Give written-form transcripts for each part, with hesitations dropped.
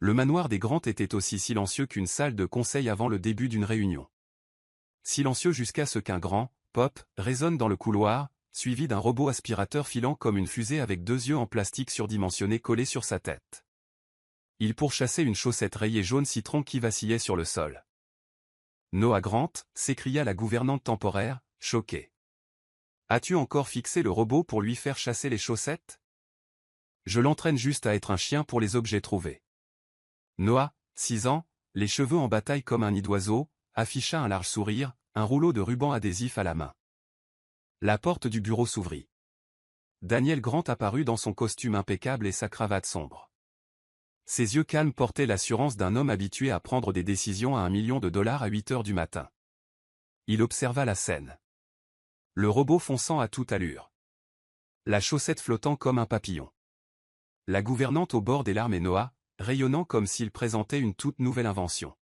Le manoir des Grant était aussi silencieux qu'une salle de conseil avant le début d'une réunion. Silencieux jusqu'à ce qu'un grand « pop » résonne dans le couloir, suivi d'un robot aspirateur filant comme une fusée avec deux yeux en plastique surdimensionné collés sur sa tête. Il pourchassait une chaussette rayée jaune citron qui vacillait sur le sol. « Noah Grant » s'écria la gouvernante temporaire, choquée. « As-tu encore fixé le robot pour lui faire chasser les chaussettes? Je l'entraîne juste à être un chien pour les objets trouvés. » Noah, 6 ans, les cheveux en bataille comme un nid d'oiseau, afficha un large sourire, un rouleau de ruban adhésif à la main. La porte du bureau s'ouvrit. Daniel Grant apparut dans son costume impeccable et sa cravate sombre. Ses yeux calmes portaient l'assurance d'un homme habitué à prendre des décisions à $1 million à 8 heures du matin. Il observa la scène. Le robot fonçant à toute allure. La chaussette flottant comme un papillon. La gouvernante au bord des larmes et Noah, rayonnant comme s'il présentait une toute nouvelle invention.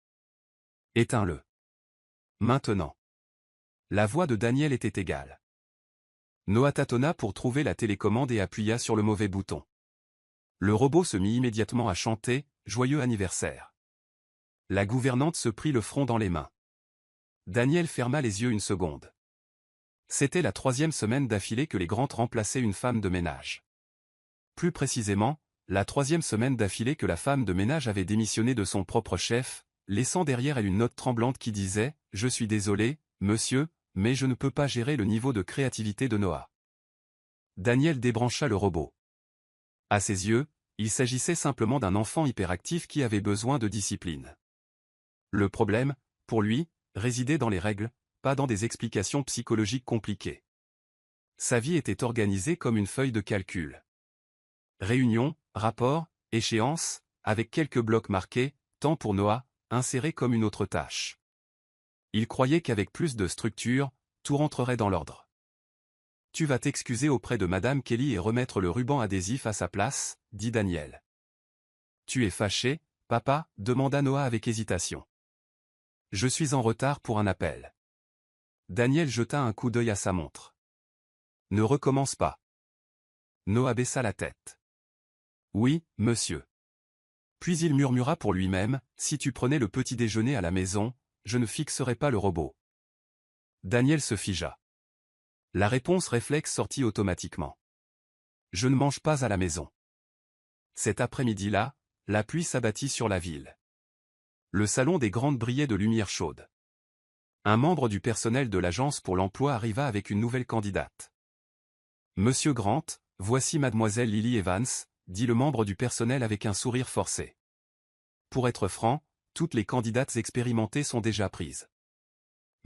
« Éteins-le. Maintenant. » La voix de Daniel était égale. Noah tâtonna pour trouver la télécommande et appuya sur le mauvais bouton. Le robot se mit immédiatement à chanter « Joyeux anniversaire ». La gouvernante se prit le front dans les mains. Daniel ferma les yeux une seconde. C'était la 3e semaine d'affilée que les Grant remplaçaient une femme de ménage. Plus précisément, la 3e semaine d'affilée que la femme de ménage avait démissionné de son propre chef, laissant derrière elle une note tremblante qui disait « Je suis désolé, monsieur, mais je ne peux pas gérer le niveau de créativité de Noah. » Daniel débrancha le robot. À ses yeux, il s'agissait simplement d'un enfant hyperactif qui avait besoin de discipline. Le problème, pour lui, résidait dans les règles, pas dans des explications psychologiques compliquées. Sa vie était organisée comme une feuille de calcul. Réunion, rapport, échéance, avec quelques blocs marqués, temps pour Noah, insérés comme une autre tâche. Il croyait qu'avec plus de structure, tout rentrerait dans l'ordre. « Tu vas t'excuser auprès de Madame Kelly et remettre le ruban adhésif à sa place, » dit Daniel. « Tu es fâché, papa » demanda Noah avec hésitation. « Je suis en retard pour un appel. » Daniel jeta un coup d'œil à sa montre. « Ne recommence pas. » Noah baissa la tête. « Oui, monsieur. » Puis il murmura pour lui-même, « Si tu prenais le petit déjeuner à la maison, je ne fixerais pas le robot. » Daniel se figea. La réponse réflexe sortit automatiquement. « Je ne mange pas à la maison. » Cet après-midi-là, la pluie s'abattit sur la ville. Le salon des Grandes brillait de lumière chaude. Un membre du personnel de l'agence pour l'emploi arriva avec une nouvelle candidate. « Monsieur Grant, voici mademoiselle Lily Evans », dit le membre du personnel avec un sourire forcé. Pour être franc, toutes les candidates expérimentées sont déjà prises.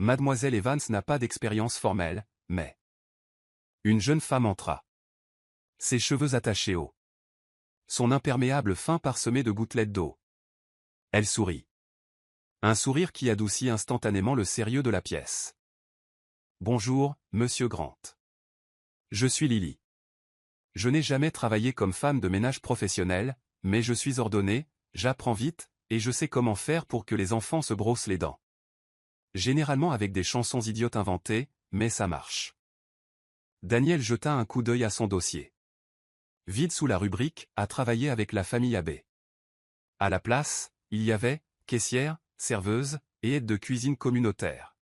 Mademoiselle Evans n'a pas d'expérience formelle, mais... Une jeune femme entra. Ses cheveux attachés haut. Son imperméable fin parsemé de gouttelettes d'eau. Elle sourit. Un sourire qui adoucit instantanément le sérieux de la pièce. « Bonjour, monsieur Grant. Je suis Lily. Je n'ai jamais travaillé comme femme de ménage professionnelle, mais je suis ordonnée, j'apprends vite, et je sais comment faire pour que les enfants se brossent les dents. Généralement avec des chansons idiotes inventées, mais ça marche. » Daniel jeta un coup d'œil à son dossier. Vide sous la rubrique « À travailler avec la famille Abbé ». À la place, il y avait « Caissière, serveuse, et aide de cuisine communautaire ».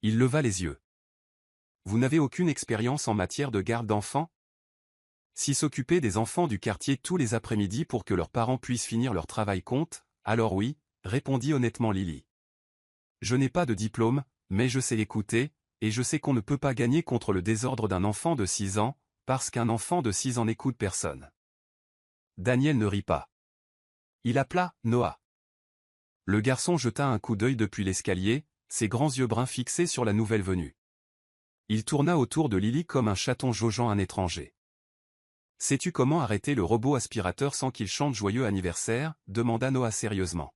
Il leva les yeux. « Vous n'avez aucune expérience en matière de garde d'enfants? » Si s'occuper des enfants du quartier tous les après-midi pour que leurs parents puissent finir leur travail compte, alors oui, répondit honnêtement Lily. Je n'ai pas de diplôme, mais je sais écouter, et je sais qu'on ne peut pas gagner contre le désordre d'un enfant de 6 ans, parce qu'un enfant de 6 ans n'écoute personne. Daniel ne rit pas. Il appela Noah. Le garçon jeta un coup d'œil depuis l'escalier, ses grands yeux bruns fixés sur la nouvelle venue. Il tourna autour de Lily comme un chaton jaugeant un étranger. « Sais-tu comment arrêter le robot aspirateur sans qu'il chante joyeux anniversaire » demanda Noah sérieusement.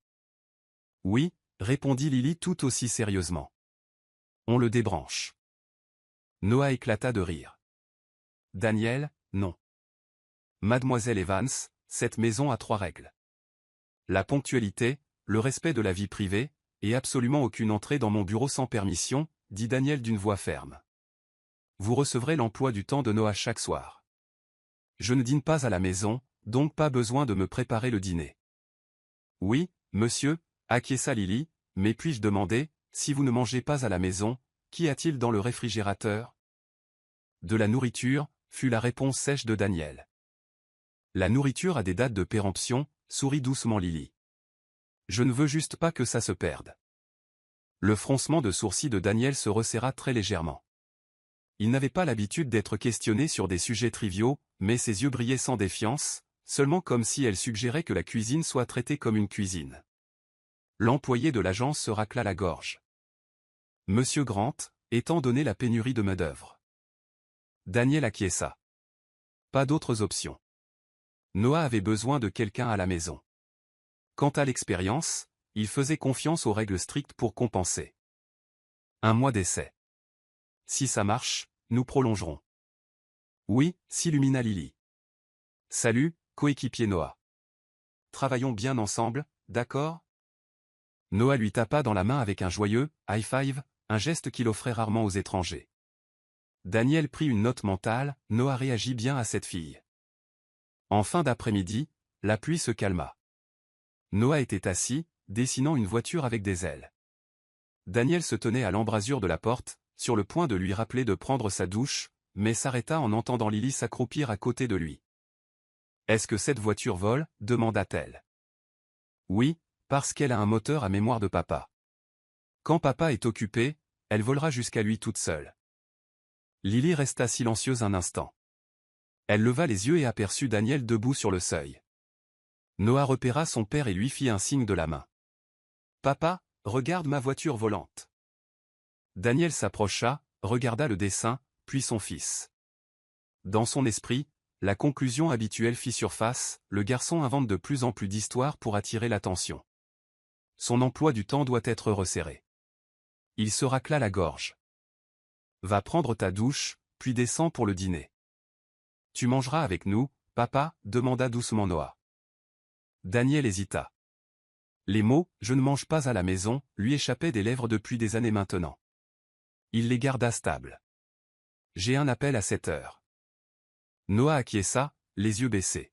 « Oui » répondit Lily tout aussi sérieusement. « On le débranche. » Noah éclata de rire. « Daniel, non. Mademoiselle Evans, cette maison a 3 règles. La ponctualité, le respect de la vie privée, et absolument aucune entrée dans mon bureau sans permission, » dit Daniel d'une voix ferme. « Vous recevrez l'emploi du temps de Noah chaque soir. Je ne dîne pas à la maison, donc pas besoin de me préparer le dîner. Oui, monsieur, acquiesça Lily, mais puis-je demander, si vous ne mangez pas à la maison, qu'y a-t-il dans le réfrigérateur? De la nourriture, fut la réponse sèche de Daniel. La nourriture a des dates de péremption, sourit doucement Lily. Je ne veux juste pas que ça se perde. Le froncement de sourcils de Daniel se resserra très légèrement. Il n'avait pas l'habitude d'être questionné sur des sujets triviaux, mais ses yeux brillaient sans défiance, seulement comme si elle suggérait que la cuisine soit traitée comme une cuisine. L'employé de l'agence se racla la gorge. Monsieur Grant, étant donné la pénurie de main-d'œuvre. Daniel acquiesça. Pas d'autres options. Noah avait besoin de quelqu'un à la maison. Quant à l'expérience, il faisait confiance aux règles strictes pour compenser. 1 mois d'essai. Si ça marche, nous prolongerons. Oui, s'illumina Lily. Salut, coéquipier Noah. Travaillons bien ensemble, d'accord? Noah lui tapa dans la main avec un joyeux « high five », un geste qu'il offrait rarement aux étrangers. Daniel prit une note mentale, Noah réagit bien à cette fille. En fin d'après-midi, la pluie se calma. Noah était assis, dessinant une voiture avec des ailes. Daniel se tenait à l'embrasure de la porte, sur le point de lui rappeler de prendre sa douche, mais s'arrêta en entendant Lily s'accroupir à côté de lui. « Est-ce que cette voiture vole ?» demanda-t-elle. « Oui, parce qu'elle a un moteur à mémoire de papa. Quand papa est occupé, elle volera jusqu'à lui toute seule. » Lily resta silencieuse un instant. Elle leva les yeux et aperçut Daniel debout sur le seuil. Noah repéra son père et lui fit un signe de la main. « Papa, regarde ma voiture volante. » Daniel s'approcha, regarda le dessin, puis son fils. Dans son esprit, la conclusion habituelle fit surface, le garçon invente de plus en plus d'histoires pour attirer l'attention. Son emploi du temps doit être resserré. Il se racla la gorge. « Va prendre ta douche, puis descends pour le dîner. »« Tu mangeras avec nous, papa ?» demanda doucement Noah. Daniel hésita. Les mots « je ne mange pas à la maison » lui échappaient des lèvres depuis des années maintenant. Il les garda stables. « J'ai un appel à 7 heures. » Noah acquiesça, les yeux baissés.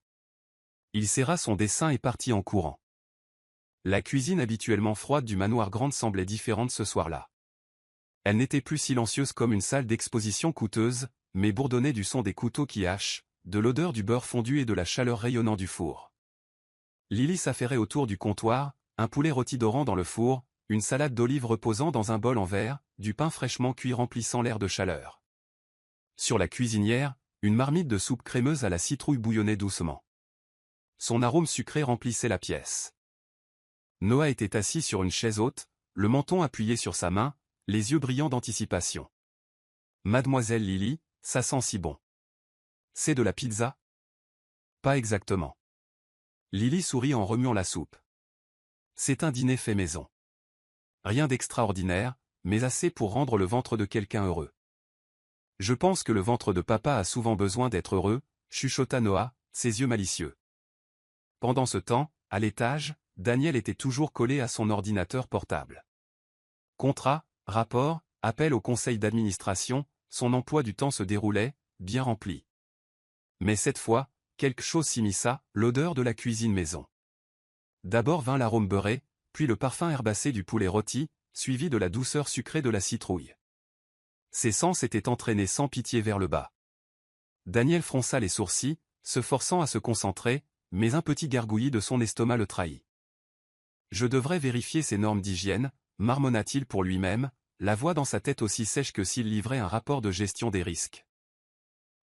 Il serra son dessin et partit en courant. La cuisine habituellement froide du manoir Grant semblait différente ce soir-là. Elle n'était plus silencieuse comme une salle d'exposition coûteuse, mais bourdonnait du son des couteaux qui hachent, de l'odeur du beurre fondu et de la chaleur rayonnant du four. Lily s'affairait autour du comptoir, un poulet rôti dorant dans le four, une salade d'olives reposant dans un bol en verre, du pain fraîchement cuit remplissant l'air de chaleur. Sur la cuisinière, une marmite de soupe crémeuse à la citrouille bouillonnait doucement. Son arôme sucré remplissait la pièce. Noah était assis sur une chaise haute, le menton appuyé sur sa main, les yeux brillants d'anticipation. « Mademoiselle Lily, ça sent si bon. C'est de la pizza? » Pas exactement. Lily sourit en remuant la soupe. C'est un dîner fait maison. Rien d'extraordinaire, mais assez pour rendre le ventre de quelqu'un heureux. Je pense que le ventre de papa a souvent besoin d'être heureux, chuchota Noah, ses yeux malicieux. Pendant ce temps, à l'étage, Daniel était toujours collé à son ordinateur portable. Contrat, rapport, appel au conseil d'administration, son emploi du temps se déroulait, bien rempli. Mais cette fois, quelque chose s'immisça, l'odeur de la cuisine maison. D'abord vint l'arôme beurré, puis le parfum herbacé du poulet rôti, suivi de la douceur sucrée de la citrouille. Ses sens étaient entraînés sans pitié vers le bas. Daniel fronça les sourcils, se forçant à se concentrer, mais un petit gargouillis de son estomac le trahit. « Je devrais vérifier ces normes d'hygiène », marmonna-t-il pour lui-même, la voix dans sa tête aussi sèche que s'il livrait un rapport de gestion des risques.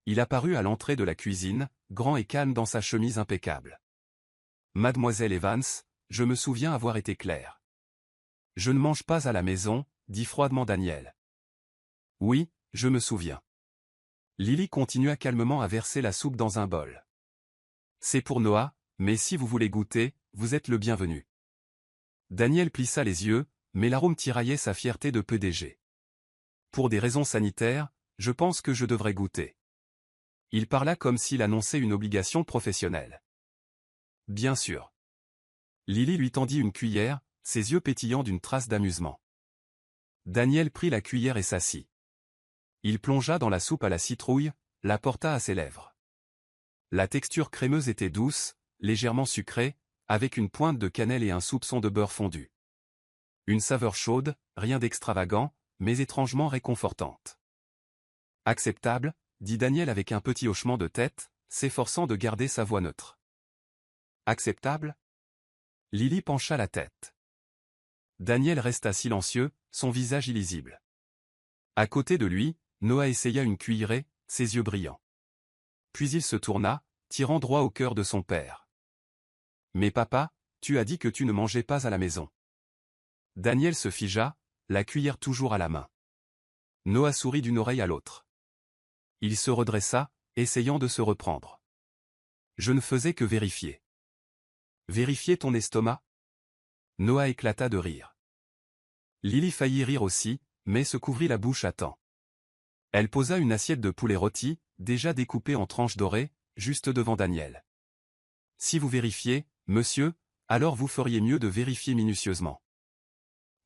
Il apparut à l'entrée de la cuisine, grand et calme dans sa chemise impeccable. « Mademoiselle Evans, je me souviens avoir été clair. Je ne mange pas à la maison, » dit froidement Daniel. « Oui, je me souviens. » Lily continua calmement à verser la soupe dans un bol. « C'est pour Noah, mais si vous voulez goûter, vous êtes le bienvenu. » Daniel plissa les yeux, mais l'arôme tiraillait sa fierté de PDG. « Pour des raisons sanitaires, je pense que je devrais goûter. » Il parla comme s'il annonçait une obligation professionnelle. « Bien sûr. » Lily lui tendit une cuillère, ses yeux pétillants d'une trace d'amusement. Daniel prit la cuillère et s'assit. Il plongea dans la soupe à la citrouille, la porta à ses lèvres. La texture crémeuse était douce, légèrement sucrée, avec une pointe de cannelle et un soupçon de beurre fondu. Une saveur chaude, rien d'extravagant, mais étrangement réconfortante. Acceptable, dit Daniel avec un petit hochement de tête, s'efforçant de garder sa voix neutre. Acceptable? Lily pencha la tête. Daniel resta silencieux, son visage illisible. À côté de lui, Noah essaya une cuillerée, ses yeux brillants. Puis il se tourna, tirant droit au cœur de son père. « Mais papa, tu as dit que tu ne mangeais pas à la maison. » Daniel se figea, la cuillère toujours à la main. Noah sourit d'une oreille à l'autre. Il se redressa, essayant de se reprendre. « Je ne faisais que vérifier. » « Vérifier ton estomac ?» Noah éclata de rire. Lily faillit rire aussi, mais se couvrit la bouche à temps. Elle posa une assiette de poulet rôti, déjà découpée en tranches dorées, juste devant Daniel. « Si vous vérifiez, monsieur, alors vous feriez mieux de vérifier minutieusement. »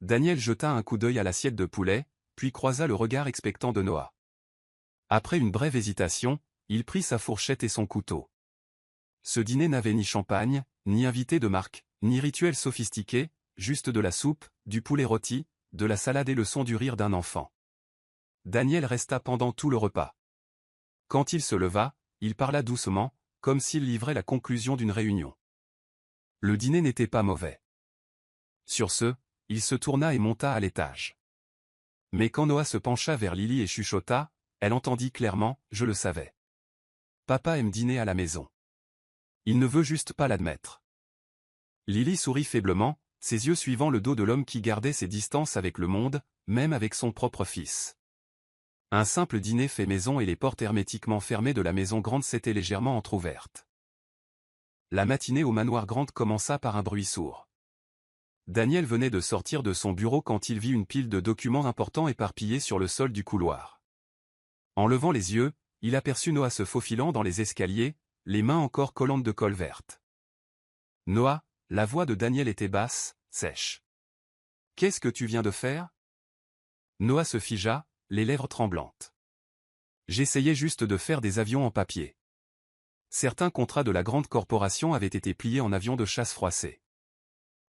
Daniel jeta un coup d'œil à l'assiette de poulet, puis croisa le regard expectant de Noah. Après une brève hésitation, il prit sa fourchette et son couteau. Ce dîner n'avait ni champagne, ni invité de marque, ni rituel sophistiqué, juste de la soupe, du poulet rôti, de la salade et le son du rire d'un enfant. Daniel resta pendant tout le repas. Quand il se leva, il parla doucement, comme s'il livrait la conclusion d'une réunion. Le dîner n'était pas mauvais. Sur ce, il se tourna et monta à l'étage. Mais quand Noah se pencha vers Lily et chuchota, elle entendit clairement, « Je le savais. Papa aime dîner à la maison. Il ne veut juste pas l'admettre. » Lily sourit faiblement, ses yeux suivant le dos de l'homme qui gardait ses distances avec le monde, même avec son propre fils. Un simple dîner fait maison et les portes hermétiquement fermées de la maison grande s'étaient légèrement entr'ouvertes. La matinée au manoir grande commença par un bruit sourd. Daniel venait de sortir de son bureau quand il vit une pile de documents importants éparpillés sur le sol du couloir. En levant les yeux, il aperçut Noah se faufilant dans les escaliers, les mains encore collantes de colle verte. « Noah !» La voix de Daniel était basse, sèche. « Qu'est-ce que tu viens de faire ?» Noah se figea, les lèvres tremblantes. « J'essayais juste de faire des avions en papier. » Certains contrats de la grande corporation avaient été pliés en avions de chasse froissés.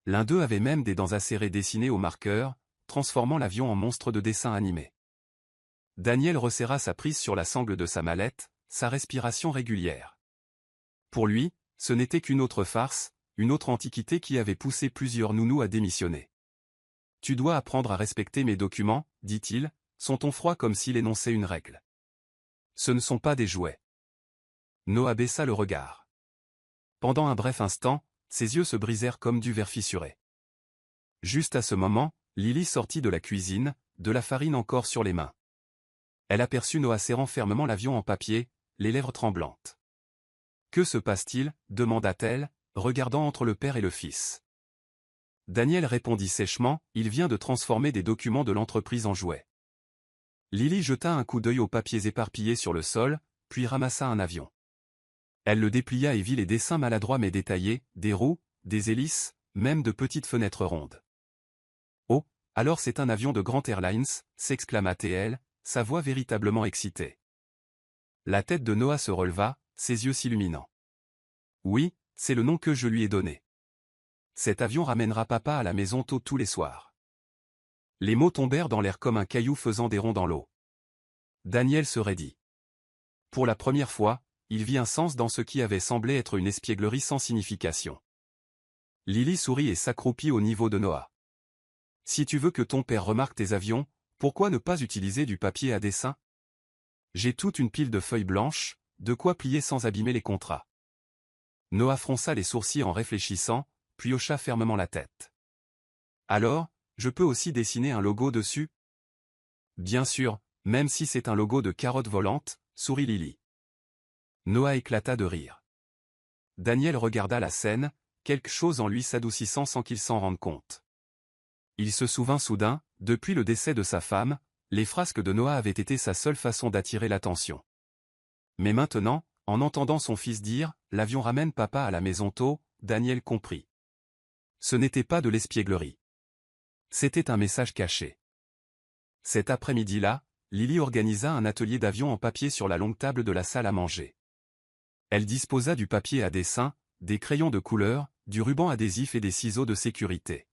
L'un d'eux avait même des dents acérées dessinées au marqueur, transformant l'avion en monstre de dessin animé. Daniel resserra sa prise sur la sangle de sa mallette, sa respiration régulière. Pour lui, ce n'était qu'une autre farce, une autre antiquité qui avait poussé plusieurs nounous à démissionner. « Tu dois apprendre à respecter mes documents, dit-il, son ton froid comme s'il énonçait une règle. Ce ne sont pas des jouets. » Noah baissa le regard. Pendant un bref instant, ses yeux se brisèrent comme du verre fissuré. Juste à ce moment, Lily sortit de la cuisine, de la farine encore sur les mains. Elle aperçut Noah serrant fermement l'avion en papier, les lèvres tremblantes. « Que se passe-t-il » demanda-t-elle, regardant entre le père et le fils. Daniel répondit sèchement, « Il vient de transformer des documents de l'entreprise en jouets. » Lily jeta un coup d'œil aux papiers éparpillés sur le sol, puis ramassa un avion. Elle le déplia et vit les dessins maladroits mais détaillés, des roues, des hélices, même de petites fenêtres rondes. « Oh, alors c'est un avion de Grand Airlines » s'exclama-t-elle, sa voix véritablement excitée. La tête de Noah se releva, ses yeux s'illuminant. « Oui, c'est le nom que je lui ai donné. Cet avion ramènera papa à la maison tôt tous les soirs. » Les mots tombèrent dans l'air comme un caillou faisant des ronds dans l'eau. Daniel se raidit. Pour la première fois, il vit un sens dans ce qui avait semblé être une espièglerie sans signification. Lily sourit et s'accroupit au niveau de Noah. « Si tu veux que ton père remarque tes avions, pourquoi ne pas utiliser du papier à dessin? J'ai toute une pile de feuilles blanches, de quoi plier sans abîmer les contrats. » Noah fronça les sourcils en réfléchissant, puis hocha fermement la tête. « Alors, je peux aussi dessiner un logo dessus? » « Bien sûr, même si c'est un logo de carotte volante, » sourit Lily. Noah éclata de rire. Daniel regarda la scène, quelque chose en lui s'adoucissant sans qu'il s'en rende compte. Il se souvint soudain, depuis le décès de sa femme, les frasques de Noah avaient été sa seule façon d'attirer l'attention. Mais maintenant, en entendant son fils dire « L'avion ramène papa à la maison tôt », Daniel comprit. Ce n'était pas de l'espièglerie. C'était un message caché. Cet après-midi-là, Lily organisa un atelier d'avion en papier sur la longue table de la salle à manger. Elle disposa du papier à dessin, des crayons de couleur, du ruban adhésif et des ciseaux de sécurité.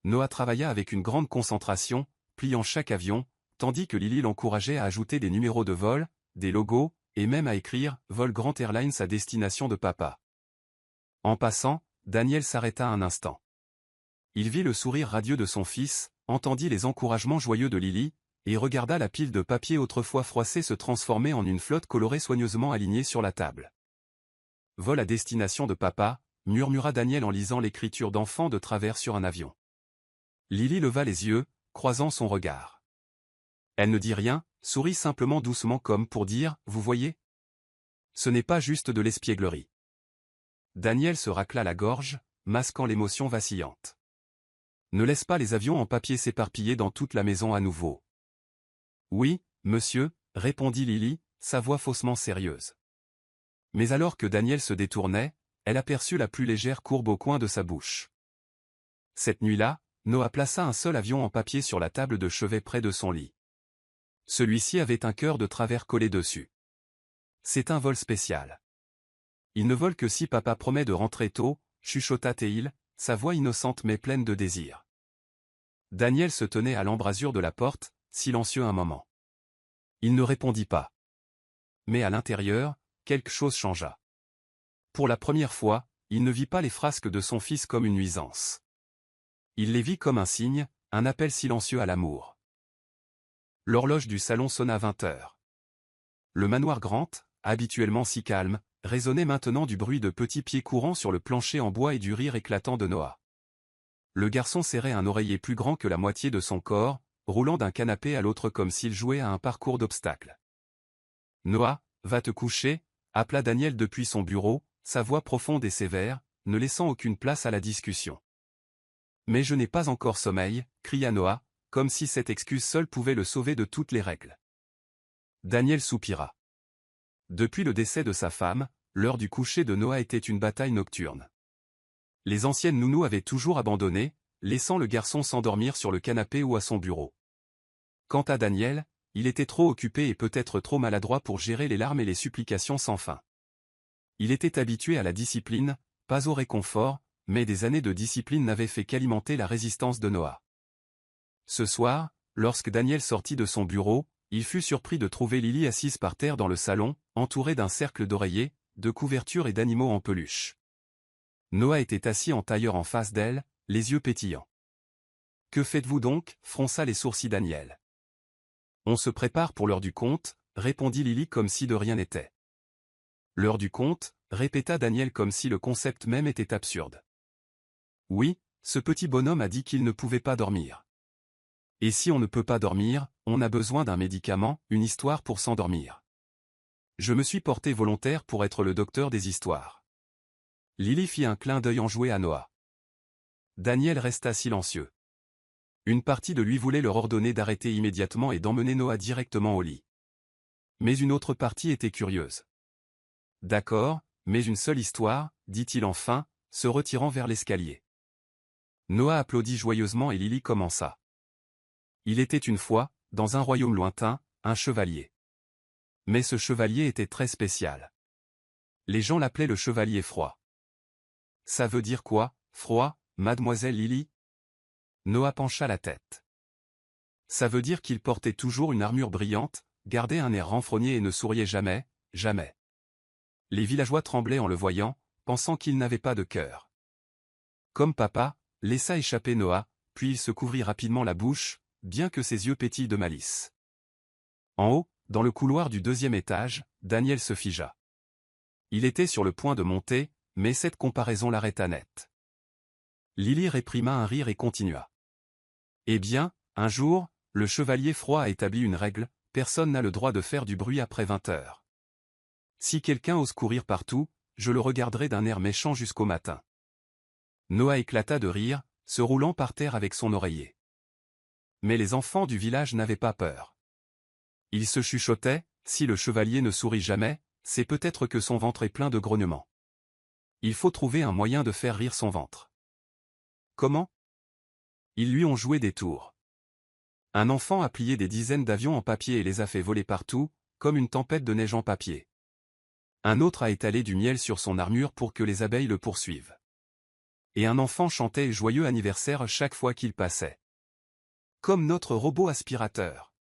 Noah travailla avec une grande concentration, pliant chaque avion, tandis que Lily l'encourageait à ajouter des numéros de vol, des logos, et même à écrire « Vol Grand Airlines à destination de papa ». En passant, Daniel s'arrêta un instant. Il vit le sourire radieux de son fils, entendit les encouragements joyeux de Lily, et regarda la pile de papier autrefois froissée se transformer en une flotte colorée soigneusement alignée sur la table. « Vol à destination de papa », murmura Daniel en lisant l'écriture d'enfant de travers sur un avion. Lily leva les yeux, croisant son regard. Elle ne dit rien, sourit simplement doucement comme pour dire « Vous voyez ? Ce n'est pas juste de l'espièglerie. » Daniel se racla la gorge, masquant l'émotion vacillante. Ne laisse pas les avions en papier s'éparpiller dans toute la maison à nouveau. Oui, monsieur, répondit Lily, sa voix faussement sérieuse. Mais alors que Daniel se détournait, elle aperçut la plus légère courbe au coin de sa bouche. Cette nuit-là, Noah plaça un seul avion en papier sur la table de chevet près de son lit. Celui-ci avait un cœur de travers collé dessus. C'est un vol spécial. Il ne vole que si papa promet de rentrer tôt, chuchota Théil, sa voix innocente mais pleine de désir. Daniel se tenait à l'embrasure de la porte, silencieux un moment. Il ne répondit pas. Mais à l'intérieur, quelque chose changea. Pour la première fois, il ne vit pas les frasques de son fils comme une nuisance. Il les vit comme un signe, un appel silencieux à l'amour. L'horloge du salon sonna 20 heures. Le manoir Grant, habituellement si calme, résonnait maintenant du bruit de petits pieds courants sur le plancher en bois et du rire éclatant de Noah. Le garçon serrait un oreiller plus grand que la moitié de son corps, roulant d'un canapé à l'autre comme s'il jouait à un parcours d'obstacles. « Noah, va te coucher » appela Daniel depuis son bureau, sa voix profonde et sévère, ne laissant aucune place à la discussion. « Mais je n'ai pas encore sommeil » cria Noah, comme si cette excuse seule pouvait le sauver de toutes les règles. Daniel soupira. Depuis le décès de sa femme, l'heure du coucher de Noah était une bataille nocturne. Les anciennes nounous avaient toujours abandonné, laissant le garçon s'endormir sur le canapé ou à son bureau. Quant à Daniel, il était trop occupé et peut-être trop maladroit pour gérer les larmes et les supplications sans fin. Il était habitué à la discipline, pas au réconfort, mais des années de discipline n'avaient fait qu'alimenter la résistance de Noah. Ce soir, lorsque Daniel sortit de son bureau, il fut surpris de trouver Lily assise par terre dans le salon, entourée d'un cercle d'oreillers, de couvertures et d'animaux en peluche. Noah était assis en tailleur en face d'elle, les yeux pétillants. « Que faites-vous donc » fronça les sourcils Daniel. « On se prépare pour l'heure du conte » répondit Lily comme si de rien n'était. « L'heure du conte » répéta Daniel comme si le concept même était absurde. « Oui, ce petit bonhomme a dit qu'il ne pouvait pas dormir. Et si on ne peut pas dormir, on a besoin d'un médicament, une histoire pour s'endormir. Je me suis porté volontaire pour être le docteur des histoires. » Lily fit un clin d'œil enjoué à Noah. Daniel resta silencieux. Une partie de lui voulait leur ordonner d'arrêter immédiatement et d'emmener Noah directement au lit. Mais une autre partie était curieuse. « D'accord, mais une seule histoire, » dit-il enfin, se retirant vers l'escalier. Noah applaudit joyeusement et Lily commença. Il était une fois, dans un royaume lointain, un chevalier. Mais ce chevalier était très spécial. Les gens l'appelaient le chevalier froid. « Ça veut dire quoi, froid, mademoiselle Lily » Noah pencha la tête. « Ça veut dire qu'il portait toujours une armure brillante, gardait un air renfrogné et ne souriait jamais, jamais. » Les villageois tremblaient en le voyant, pensant qu'il n'avait pas de cœur. Comme papa, laissa échapper Noah, puis il se couvrit rapidement la bouche, bien que ses yeux pétillent de malice. En haut, dans le couloir du 2e étage, Daniel se figea. Il était sur le point de monter, mais cette comparaison l'arrêta net. Lily réprima un rire et continua. « Eh bien, un jour, le chevalier froid a établi une règle, personne n'a le droit de faire du bruit après 20 heures. Si quelqu'un ose courir partout, je le regarderai d'un air méchant jusqu'au matin. » Noah éclata de rire, se roulant par terre avec son oreiller. Mais les enfants du village n'avaient pas peur. Ils se chuchotaient, si le chevalier ne sourit jamais, c'est peut-être que son ventre est plein de grognements. Il faut trouver un moyen de faire rire son ventre. Comment? Ils lui ont joué des tours. Un enfant a plié des dizaines d'avions en papier et les a fait voler partout, comme une tempête de neige en papier. Un autre a étalé du miel sur son armure pour que les abeilles le poursuivent. Et un enfant chantait joyeux anniversaire chaque fois qu'il passait. Comme notre robot aspirateur.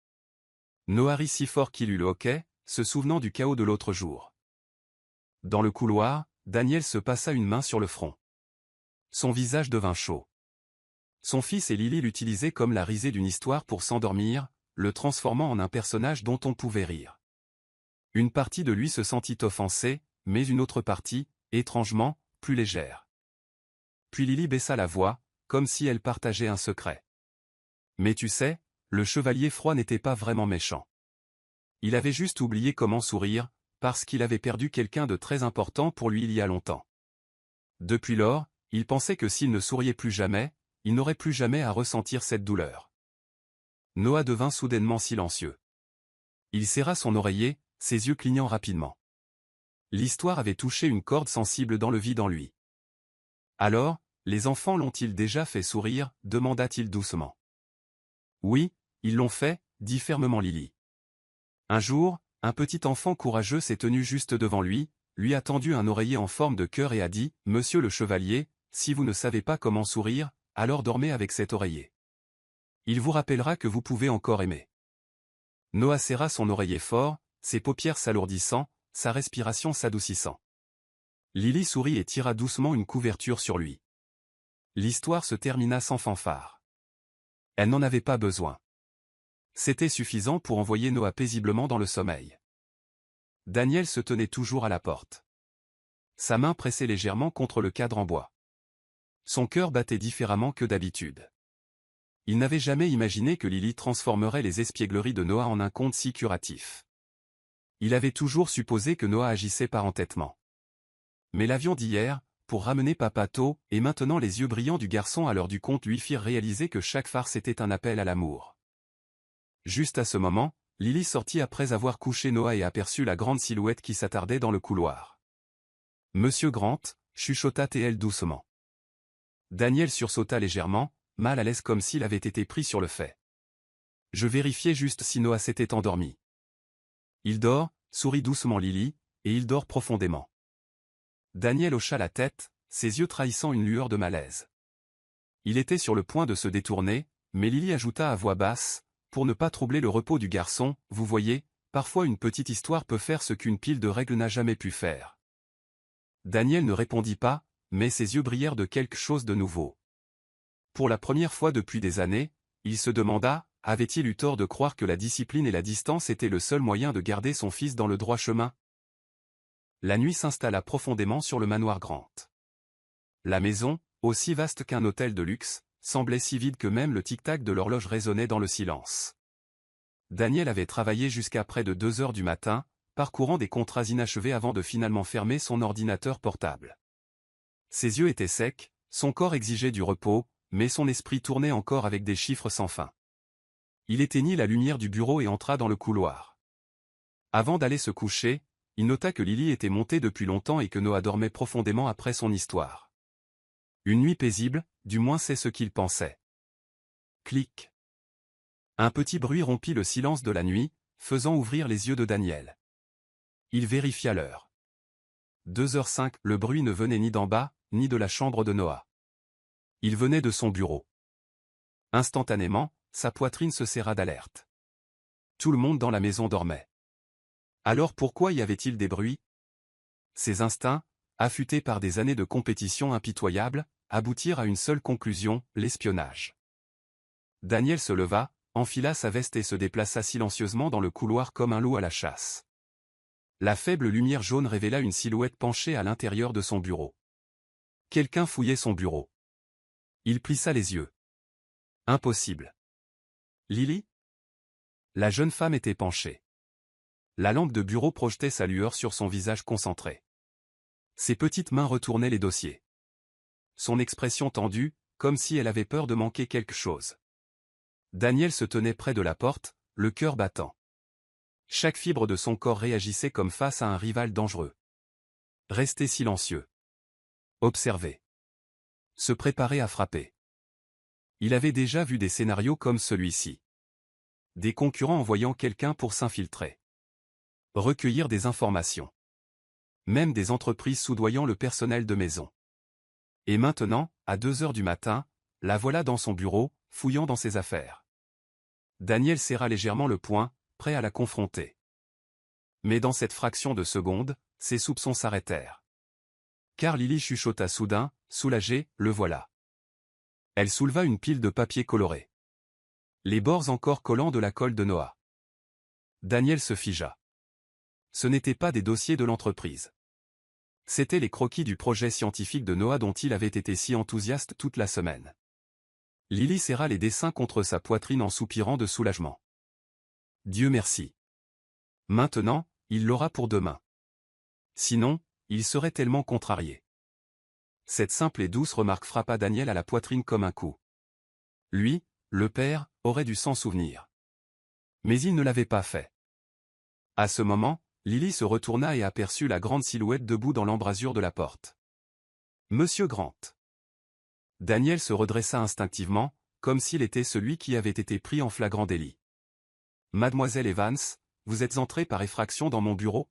Noah rit si fort qu'il eut le hoquet, se souvenant du chaos de l'autre jour. Dans le couloir, Daniel se passa une main sur le front. Son visage devint chaud. Son fils et Lily l'utilisaient comme la risée d'une histoire pour s'endormir, le transformant en un personnage dont on pouvait rire. Une partie de lui se sentit offensée, mais une autre partie, étrangement, plus légère. Puis Lily baissa la voix, comme si elle partageait un secret. Mais tu sais, le chevalier froid n'était pas vraiment méchant. Il avait juste oublié comment sourire, parce qu'il avait perdu quelqu'un de très important pour lui il y a longtemps. Depuis lors, il pensait que s'il ne souriait plus jamais, il n'aurait plus jamais à ressentir cette douleur. Noah devint soudainement silencieux. Il serra son oreiller, ses yeux clignant rapidement. L'histoire avait touché une corde sensible dans le vide en lui. Alors, les enfants l'ont-ils déjà fait sourire, demanda-t-il doucement. Oui, ils l'ont fait, dit fermement Lily. Un jour, un petit enfant courageux s'est tenu juste devant lui a tendu un oreiller en forme de cœur et a dit « Monsieur le chevalier, si vous ne savez pas comment sourire, alors dormez avec cet oreiller. Il vous rappellera que vous pouvez encore aimer. » Noah serra son oreiller fort, ses paupières s'alourdissant, sa respiration s'adoucissant. Lily sourit et tira doucement une couverture sur lui. L'histoire se termina sans fanfare. Elle n'en avait pas besoin. C'était suffisant pour envoyer Noah paisiblement dans le sommeil. Daniel se tenait toujours à la porte. Sa main pressait légèrement contre le cadre en bois. Son cœur battait différemment que d'habitude. Il n'avait jamais imaginé que Lily transformerait les espiègleries de Noah en un conte si curatif. Il avait toujours supposé que Noah agissait par entêtement. Mais l'avion d'hier, pour ramener Papato, et maintenant les yeux brillants du garçon à l'heure du conte lui firent réaliser que chaque farce était un appel à l'amour. Juste à ce moment, Lily sortit après avoir couché Noah et aperçut la grande silhouette qui s'attardait dans le couloir. « Monsieur Grant » chuchota-t-elle doucement. Daniel sursauta légèrement, mal à l'aise comme s'il avait été pris sur le fait. Je vérifiais juste si Noah s'était endormi. Il dort, sourit doucement Lily, et il dort profondément. Daniel hocha la tête, ses yeux trahissant une lueur de malaise. Il était sur le point de se détourner, mais Lily ajouta à voix basse, pour ne pas troubler le repos du garçon, vous voyez, parfois une petite histoire peut faire ce qu'une pile de règles n'a jamais pu faire. Daniel ne répondit pas, mais ses yeux brillèrent de quelque chose de nouveau. Pour la première fois depuis des années, il se demanda, avait-il eu tort de croire que la discipline et la distance étaient le seul moyen de garder son fils dans le droit chemin? La nuit s'installa profondément sur le manoir Grant. La maison, aussi vaste qu'un hôtel de luxe, semblait si vide que même le tic-tac de l'horloge résonnait dans le silence. Daniel avait travaillé jusqu'à près de 2 heures du matin, parcourant des contrats inachevés avant de finalement fermer son ordinateur portable. Ses yeux étaient secs, son corps exigeait du repos, mais son esprit tournait encore avec des chiffres sans fin. Il éteignit la lumière du bureau et entra dans le couloir. Avant d'aller se coucher, il nota que Lily était montée depuis longtemps et que Noah dormait profondément après son histoire. Une nuit paisible, du moins c'est ce qu'il pensait. Clic. Un petit bruit rompit le silence de la nuit, faisant ouvrir les yeux de Daniel. Il vérifia l'heure. 2h05, le bruit ne venait ni d'en bas, ni de la chambre de Noah. Il venait de son bureau. Instantanément, sa poitrine se serra d'alerte. Tout le monde dans la maison dormait. Alors pourquoi y avait-il des bruits? Ses instincts, affûtés par des années de compétition impitoyable, aboutirent à une seule conclusion, l'espionnage. Daniel se leva, enfila sa veste et se déplaça silencieusement dans le couloir comme un loup à la chasse. La faible lumière jaune révéla une silhouette penchée à l'intérieur de son bureau. Quelqu'un fouillait son bureau. Il plissa les yeux. Impossible. Lily? La jeune femme était penchée. La lampe de bureau projetait sa lueur sur son visage concentré. Ses petites mains retournaient les dossiers. Son expression tendue, comme si elle avait peur de manquer quelque chose. Daniel se tenait près de la porte, le cœur battant. Chaque fibre de son corps réagissait comme face à un rival dangereux. Rester silencieux. Observer. Se préparer à frapper. Il avait déjà vu des scénarios comme celui-ci. Des concurrents envoyant quelqu'un pour s'infiltrer. Recueillir des informations. même des entreprises soudoyant le personnel de maison. Et maintenant, à 2 heures du matin, la voilà dans son bureau, fouillant dans ses affaires. Daniel serra légèrement le poing, prêt à la confronter. Mais dans cette fraction de seconde, ses soupçons s'arrêtèrent. Car Lily chuchota soudain, soulagée, le voilà. Elle souleva une pile de papier coloré. Les bords encore collants de la colle de Noah. Daniel se figea. Ce n'étaient pas des dossiers de l'entreprise. C'étaient les croquis du projet scientifique de Noah dont il avait été si enthousiaste toute la semaine. Lily serra les dessins contre sa poitrine en soupirant de soulagement. Dieu merci. Maintenant, il l'aura pour demain. Sinon, il serait tellement contrarié. Cette simple et douce remarque frappa Daniel à la poitrine comme un coup. Lui, le père, aurait dû s'en souvenir. Mais il ne l'avait pas fait. À ce moment, Lily se retourna et aperçut la grande silhouette debout dans l'embrasure de la porte. Monsieur Grant. Daniel se redressa instinctivement, comme s'il était celui qui avait été pris en flagrant délit. Mademoiselle Evans, vous êtes entrée par effraction dans mon bureau?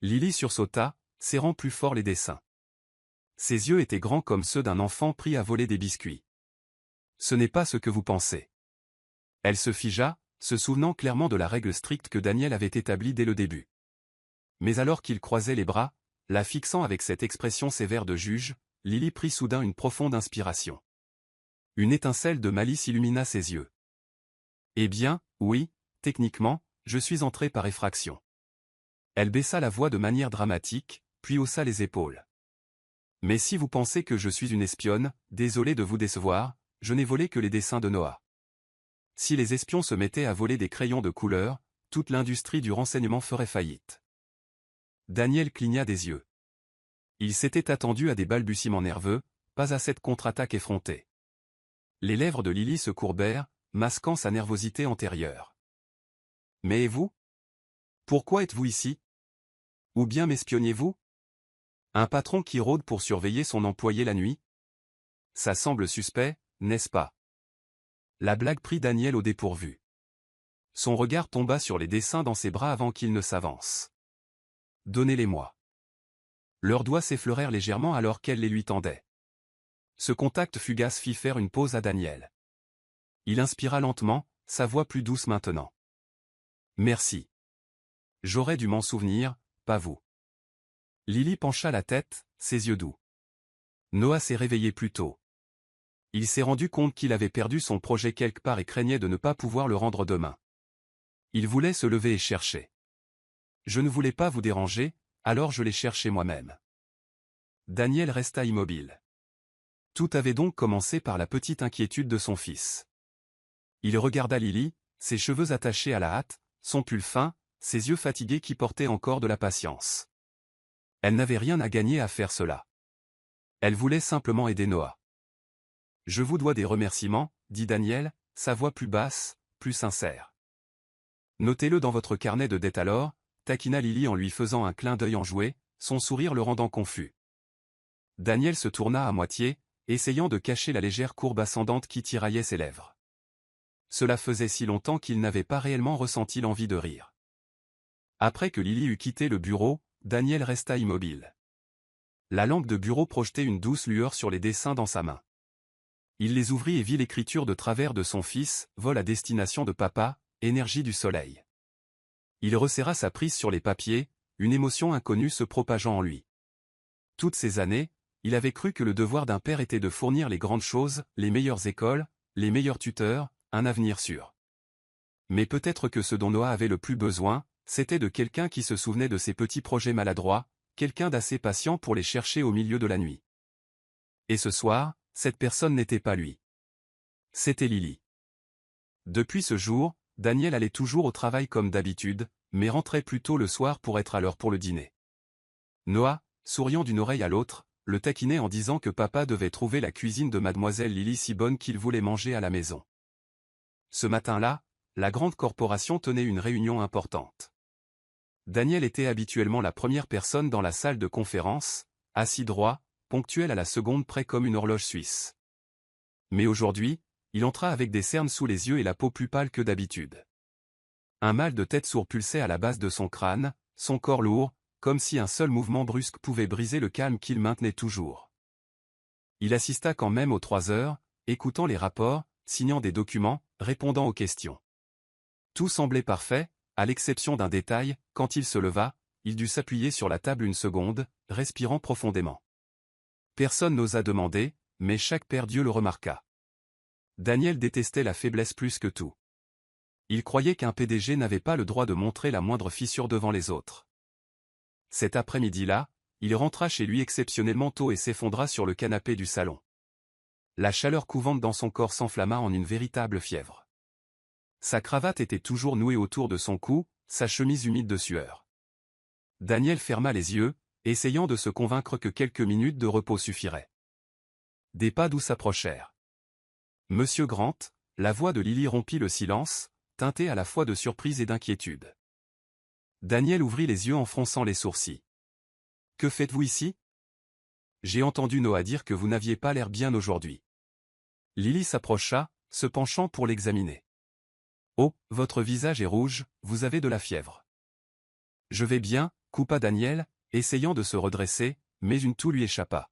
Lily sursauta, serrant plus fort les dessins. Ses yeux étaient grands comme ceux d'un enfant pris à voler des biscuits. Ce n'est pas ce que vous pensez. Elle se figea, se souvenant clairement de la règle stricte que Daniel avait établie dès le début. Mais alors qu'il croisait les bras, la fixant avec cette expression sévère de juge, Lily prit soudain une profonde inspiration. Une étincelle de malice illumina ses yeux. Eh bien, oui, techniquement, je suis entrée par effraction. Elle baissa la voix de manière dramatique, puis haussa les épaules. Mais si vous pensez que je suis une espionne, désolé de vous décevoir, je n'ai volé que les dessins de Noah. Si les espions se mettaient à voler des crayons de couleur, toute l'industrie du renseignement ferait faillite. Daniel cligna des yeux. Il s'était attendu à des balbutiements nerveux, pas à cette contre-attaque effrontée. Les lèvres de Lily se courbèrent, masquant sa nervosité antérieure. Mais et vous? Pourquoi êtes-vous ici? Ou bien m'espionniez-vous? Un patron qui rôde pour surveiller son employé la nuit? Ça semble suspect, n'est-ce pas? La blague prit Daniel au dépourvu. Son regard tomba sur les dessins dans ses bras avant qu'il ne s'avance. Donnez-les-moi. Leurs doigts s'effleurèrent légèrement alors qu'elle les lui tendait. Ce contact fugace fit faire une pause à Daniel. Il inspira lentement, sa voix plus douce maintenant. Merci. J'aurais dû m'en souvenir, pas vous. Lily pencha la tête, ses yeux doux. Noah s'est réveillé plus tôt. Il s'est rendu compte qu'il avait perdu son projet quelque part et craignait de ne pas pouvoir le rendre demain. Il voulait se lever et chercher. Je ne voulais pas vous déranger, alors je l'ai cherché moi-même. Daniel resta immobile. Tout avait donc commencé par la petite inquiétude de son fils. Il regarda Lily, ses cheveux attachés à la hâte, son pull fin, ses yeux fatigués qui portaient encore de la patience. Elle n'avait rien à gagner à faire cela. Elle voulait simplement aider Noah. Je vous dois des remerciements, dit Daniel, sa voix plus basse, plus sincère. Notez-le dans votre carnet de dettes alors, taquina Lily en lui faisant un clin d'œil enjoué, son sourire le rendant confus. Daniel se tourna à moitié, essayant de cacher la légère courbe ascendante qui tiraillait ses lèvres. Cela faisait si longtemps qu'il n'avait pas réellement ressenti l'envie de rire. Après que Lily eut quitté le bureau, Daniel resta immobile. La lampe de bureau projetait une douce lueur sur les dessins dans sa main. Il les ouvrit et vit l'écriture de travers de son fils, vol à destination de papa, énergie du soleil. Il resserra sa prise sur les papiers, une émotion inconnue se propageant en lui. Toutes ces années, il avait cru que le devoir d'un père était de fournir les grandes choses, les meilleures écoles, les meilleurs tuteurs, un avenir sûr. Mais peut-être que ce dont Noah avait le plus besoin, c'était de quelqu'un qui se souvenait de ses petits projets maladroits, quelqu'un d'assez patient pour les chercher au milieu de la nuit. Et ce soir, cette personne n'était pas lui. C'était Lily. Depuis ce jour, Daniel allait toujours au travail comme d'habitude, mais rentrait plus tôt le soir pour être à l'heure pour le dîner. Noah, souriant d'une oreille à l'autre, le taquinait en disant que papa devait trouver la cuisine de mademoiselle Lily si bonne qu'il voulait manger à la maison. Ce matin-là, la grande corporation tenait une réunion importante. Daniel était habituellement la première personne dans la salle de conférence, assis droit, ponctuel à la seconde près comme une horloge suisse. Mais aujourd'hui, il entra avec des cernes sous les yeux et la peau plus pâle que d'habitude. Un mal de tête sourd pulsait à la base de son crâne, son corps lourd, comme si un seul mouvement brusque pouvait briser le calme qu'il maintenait toujours. Il assista quand même aux 3 heures, écoutant les rapports, signant des documents, répondant aux questions. Tout semblait parfait, à l'exception d'un détail, quand il se leva, il dut s'appuyer sur la table une seconde, respirant profondément. Personne n'osa demander, mais chaque père Dieu le remarqua. Daniel détestait la faiblesse plus que tout. Il croyait qu'un PDG n'avait pas le droit de montrer la moindre fissure devant les autres. Cet après-midi-là, il rentra chez lui exceptionnellement tôt et s'effondra sur le canapé du salon. La chaleur couvante dans son corps s'enflamma en une véritable fièvre. Sa cravate était toujours nouée autour de son cou, sa chemise humide de sueur. Daniel ferma les yeux, essayant de se convaincre que quelques minutes de repos suffiraient. Des pas doux s'approchèrent. Monsieur Grant, la voix de Lily rompit le silence, teintée à la fois de surprise et d'inquiétude. Daniel ouvrit les yeux en fronçant les sourcils. « Que faites-vous ici ? J'ai entendu Noah dire que vous n'aviez pas l'air bien aujourd'hui. » Lily s'approcha, se penchant pour l'examiner. « Oh, votre visage est rouge, vous avez de la fièvre. »« Je vais bien, » coupa Daniel, essayant de se redresser, mais une toux lui échappa.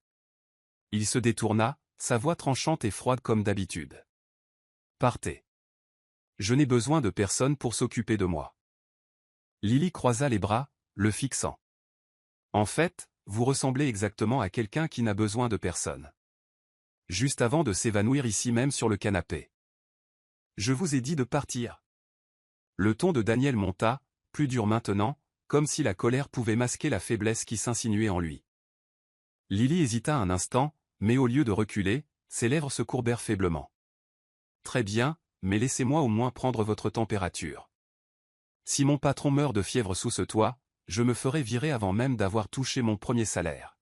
Il se détourna, sa voix tranchante et froide comme d'habitude. « Partez. Je n'ai besoin de personne pour s'occuper de moi. » Lily croisa les bras, le fixant. « En fait, vous ressemblez exactement à quelqu'un qui n'a besoin de personne. » Juste avant de s'évanouir ici même sur le canapé. « Je vous ai dit de partir. » Le ton de Daniel monta, plus dur maintenant, comme si la colère pouvait masquer la faiblesse qui s'insinuait en lui. Lily hésita un instant, mais au lieu de reculer, ses lèvres se courbèrent faiblement. « Très bien, mais laissez-moi au moins prendre votre température. Si mon patron meurt de fièvre sous ce toit, je me ferai virer avant même d'avoir touché mon premier salaire. »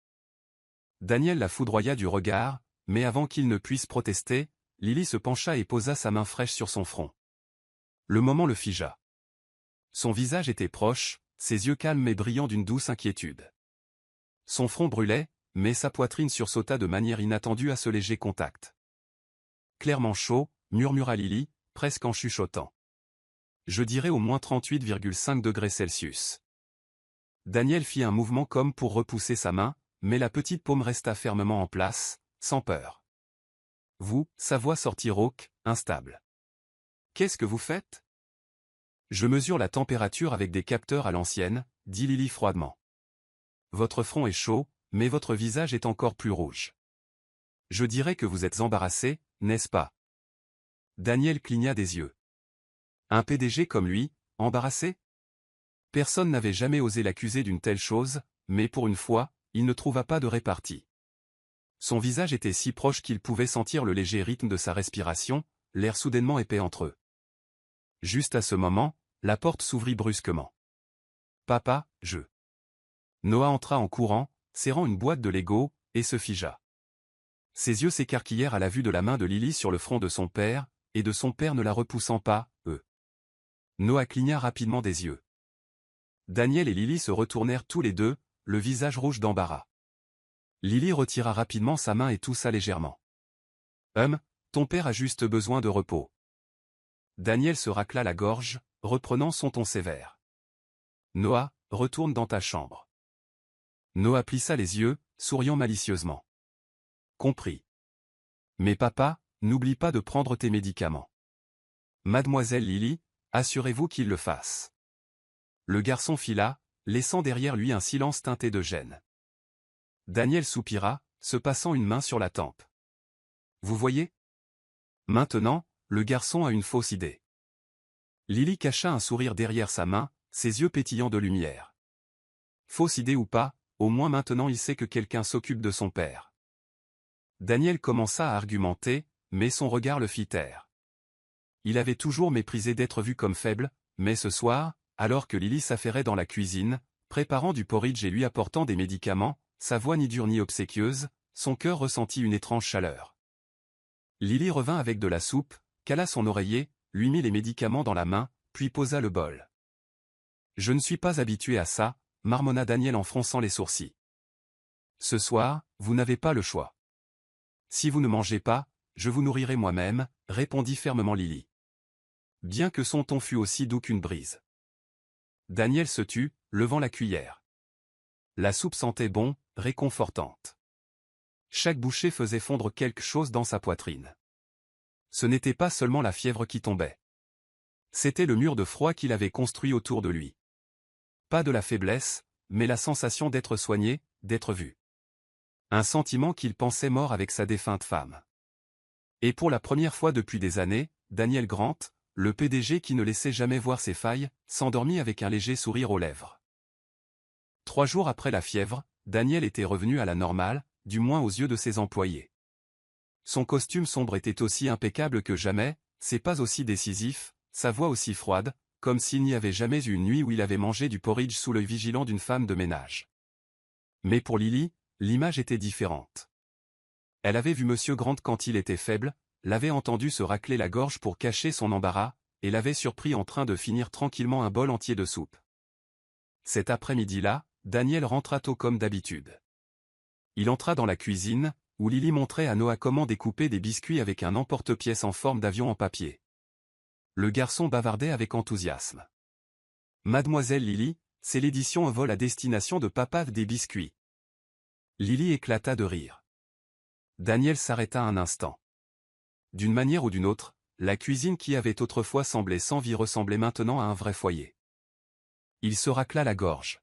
Daniel la foudroya du regard, mais avant qu'il ne puisse protester, Lily se pencha et posa sa main fraîche sur son front. Le moment le figea. Son visage était proche, ses yeux calmes et brillants d'une douce inquiétude. Son front brûlait, mais sa poitrine sursauta de manière inattendue à ce léger contact. « Clairement chaud, » murmura Lily, presque en chuchotant. « Je dirais au moins 38,5 degrés Celsius. » Daniel fit un mouvement comme pour repousser sa main, mais la petite paume resta fermement en place, sans peur. « Vous » sa voix sortit rauque, instable. « Qu'est-ce que vous faites ? » « Je mesure la température avec des capteurs à l'ancienne, » dit Lily froidement. « Votre front est chaud, mais votre visage est encore plus rouge. Je dirais que vous êtes embarrassé, n'est-ce pas ? » Daniel cligna des yeux. Un PDG comme lui, embarrassé ? Personne n'avait jamais osé l'accuser d'une telle chose, mais pour une fois, il ne trouva pas de répartie. Son visage était si proche qu'il pouvait sentir le léger rythme de sa respiration, l'air soudainement épais entre eux. Juste à ce moment, la porte s'ouvrit brusquement. « Papa, je... » Noah entra en courant, serrant une boîte de Lego, et se figea. Ses yeux s'écarquillèrent à la vue de la main de Lily sur le front de son père, et de son père ne la repoussant pas, Noah cligna rapidement des yeux. Daniel et Lily se retournèrent tous les deux, le visage rouge d'embarras. Lily retira rapidement sa main et toussa légèrement. « Ton père a juste besoin de repos. » Daniel se racla la gorge, reprenant son ton sévère. « Noah, retourne dans ta chambre. » Noah plissa les yeux, souriant malicieusement. « Compris. Mais papa, n'oublie pas de prendre tes médicaments. » Mademoiselle Lily, assurez-vous qu'il le fasse. Le garçon fila, laissant derrière lui un silence teinté de gêne. Daniel soupira, se passant une main sur la tempe. « Vous voyez ? Maintenant, le garçon a une fausse idée. » Lily cacha un sourire derrière sa main, ses yeux pétillants de lumière. Fausse idée ou pas, au moins maintenant il sait que quelqu'un s'occupe de son père. Daniel commença à argumenter, mais son regard le fit taire. Il avait toujours méprisé d'être vu comme faible, mais ce soir, alors que Lily s'affairait dans la cuisine, préparant du porridge et lui apportant des médicaments, sa voix ni dure ni obséquieuse, son cœur ressentit une étrange chaleur. Lily revint avec de la soupe, cala son oreiller, lui mit les médicaments dans la main, puis posa le bol. « Je ne suis pas habitué à ça, » marmonna Daniel en fronçant les sourcils. « Ce soir, vous n'avez pas le choix. Si vous ne mangez pas, je vous nourrirai moi-même, » répondit fermement Lily. Bien que son ton fût aussi doux qu'une brise. Daniel se tut, levant la cuillère. La soupe sentait bon, réconfortante. Chaque bouchée faisait fondre quelque chose dans sa poitrine. Ce n'était pas seulement la fièvre qui tombait. C'était le mur de froid qu'il avait construit autour de lui. Pas de la faiblesse, mais la sensation d'être soigné, d'être vu. Un sentiment qu'il pensait mort avec sa défunte femme. Et pour la première fois depuis des années, Daniel Grant, le PDG qui ne laissait jamais voir ses failles, s'endormit avec un léger sourire aux lèvres. 3 jours après la fièvre, Daniel était revenu à la normale, du moins aux yeux de ses employés. Son costume sombre était aussi impeccable que jamais, ses pas aussi décisifs, sa voix aussi froide, comme s'il n'y avait jamais eu une nuit où il avait mangé du porridge sous l'œil vigilant d'une femme de ménage. Mais pour Lily, l'image était différente. Elle avait vu Monsieur Grant quand il était faible, l'avait entendu se racler la gorge pour cacher son embarras, et l'avait surpris en train de finir tranquillement un bol entier de soupe. Cet après-midi-là, Daniel rentra tôt comme d'habitude. Il entra dans la cuisine, où Lily montrait à Noah comment découper des biscuits avec un emporte-pièce en forme d'avion en papier. Le garçon bavardait avec enthousiasme. Mademoiselle Lily, c'est l'édition en vol à destination de Papa des biscuits. Lily éclata de rire. Daniel s'arrêta un instant. D'une manière ou d'une autre, la cuisine qui avait autrefois semblé sans vie ressemblait maintenant à un vrai foyer. Il se racla la gorge.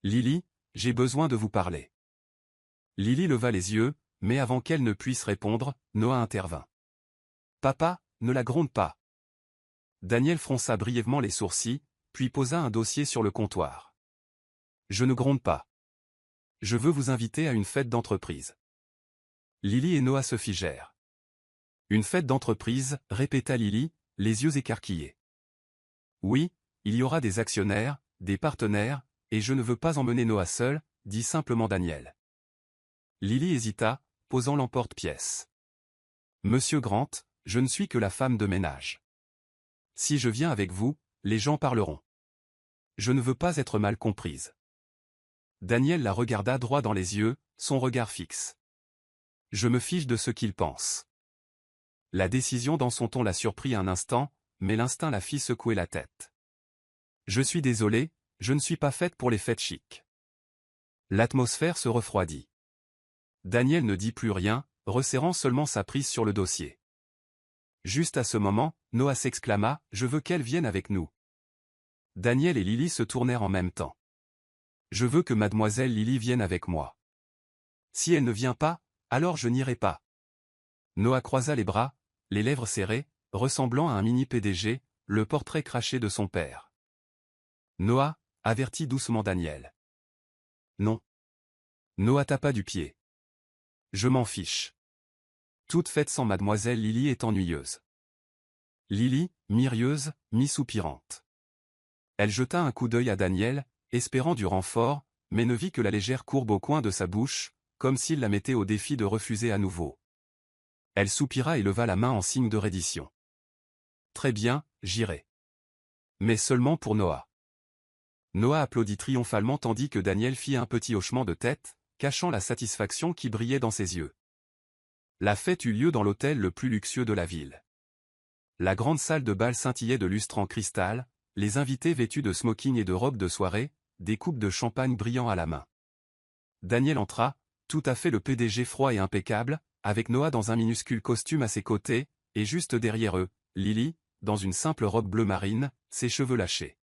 Lily, j'ai besoin de vous parler. Lily leva les yeux, mais avant qu'elle ne puisse répondre, Noah intervint. Papa, ne la gronde pas. Daniel fronça brièvement les sourcils, puis posa un dossier sur le comptoir. Je ne gronde pas. Je veux vous inviter à une fête d'entreprise. Lily et Noah se figèrent. Une fête d'entreprise, répéta Lily, les yeux écarquillés. Oui, il y aura des actionnaires, des partenaires, et je ne veux pas emmener Noah seul, dit simplement Daniel. Lily hésita, posant l'emporte-pièce. Monsieur Grant, je ne suis que la femme de ménage. Si je viens avec vous, les gens parleront. Je ne veux pas être mal comprise. Daniel la regarda droit dans les yeux, son regard fixe. Je me fiche de ce qu'il pense. La décision dans son ton la surprit un instant, mais l'instinct la fit secouer la tête. Je suis désolé, je ne suis pas faite pour les fêtes chics. L'atmosphère se refroidit. Daniel ne dit plus rien, resserrant seulement sa prise sur le dossier. Juste à ce moment, Noah s'exclama, je veux qu'elle vienne avec nous. Daniel et Lily se tournèrent en même temps. Je veux que mademoiselle Lily vienne avec moi. Si elle ne vient pas, alors je n'irai pas. Noah croisa les bras, les lèvres serrées, ressemblant à un mini PDG, le portrait craché de son père. Noah, avertit doucement Daniel. Non. Noah tapa du pied. Je m'en fiche. Toute fête sans mademoiselle Lily est ennuyeuse. Lily, mirieuse, mi-soupirante. Elle jeta un coup d'œil à Daniel, espérant du renfort, mais ne vit que la légère courbe au coin de sa bouche, comme s'il la mettait au défi de refuser à nouveau. Elle soupira et leva la main en signe de reddition. Très bien, j'irai. Mais seulement pour Noah. Noah applaudit triomphalement tandis que Daniel fit un petit hochement de tête, cachant la satisfaction qui brillait dans ses yeux. La fête eut lieu dans l'hôtel le plus luxueux de la ville. La grande salle de bal scintillait de lustres en cristal, les invités vêtus de smoking et de robes de soirée, des coupes de champagne brillant à la main. Daniel entra, tout à fait le PDG froid et impeccable, avec Noah dans un minuscule costume à ses côtés, et juste derrière eux, Lily, dans une simple robe bleu marine, ses cheveux lâchés.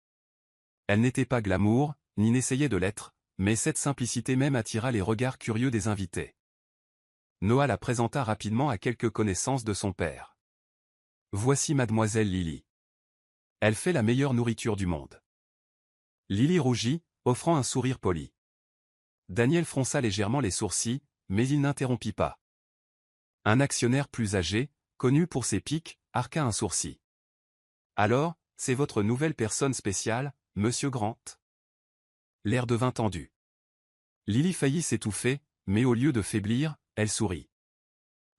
Elle n'était pas glamour, ni n'essayait de l'être, mais cette simplicité même attira les regards curieux des invités. Noah la présenta rapidement à quelques connaissances de son père. Voici mademoiselle Lily. Elle fait la meilleure nourriture du monde. Lily rougit, offrant un sourire poli. Daniel fronça légèrement les sourcils, mais il n'interrompit pas. Un actionnaire plus âgé, connu pour ses piques, arqua un sourcil. Alors, c'est votre nouvelle personne spéciale, monsieur Grant? L'air devint tendu. Lily faillit s'étouffer, mais au lieu de faiblir, elle sourit.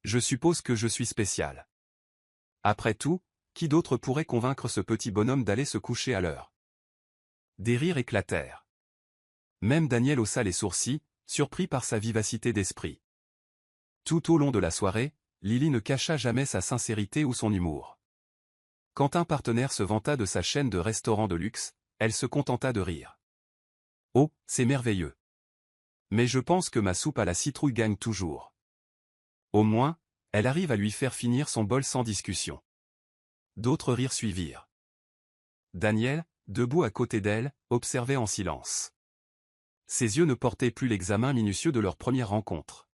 Je suppose que je suis spécial. Après tout, qui d'autre pourrait convaincre ce petit bonhomme d'aller se coucher à l'heure? Des rires éclatèrent. Même Daniel haussa les sourcils, surpris par sa vivacité d'esprit. Tout au long de la soirée, Lily ne cacha jamais sa sincérité ou son humour. Quand un partenaire se vanta de sa chaîne de restaurants de luxe, elle se contenta de rire. Oh, c'est merveilleux. Mais je pense que ma soupe à la citrouille gagne toujours. Au moins, elle arrive à lui faire finir son bol sans discussion. D'autres rires suivirent. Daniel, debout à côté d'elle, observait en silence. Ses yeux ne portaient plus l'examen minutieux de leur première rencontre.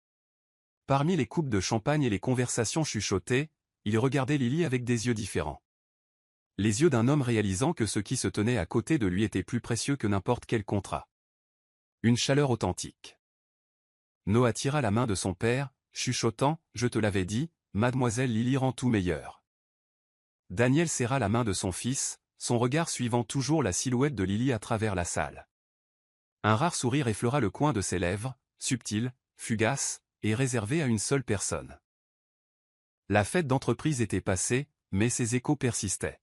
Parmi les coupes de champagne et les conversations chuchotées, il regardait Lily avec des yeux différents. Les yeux d'un homme réalisant que ce qui se tenait à côté de lui était plus précieux que n'importe quel contrat. Une chaleur authentique. Noah tira la main de son père, chuchotant, « Je te l'avais dit, mademoiselle Lily rend tout meilleur. » Daniel serra la main de son fils, son regard suivant toujours la silhouette de Lily à travers la salle. Un rare sourire effleura le coin de ses lèvres, subtil, fugace, et réservé à une seule personne. La fête d'entreprise était passée, mais ses échos persistaient.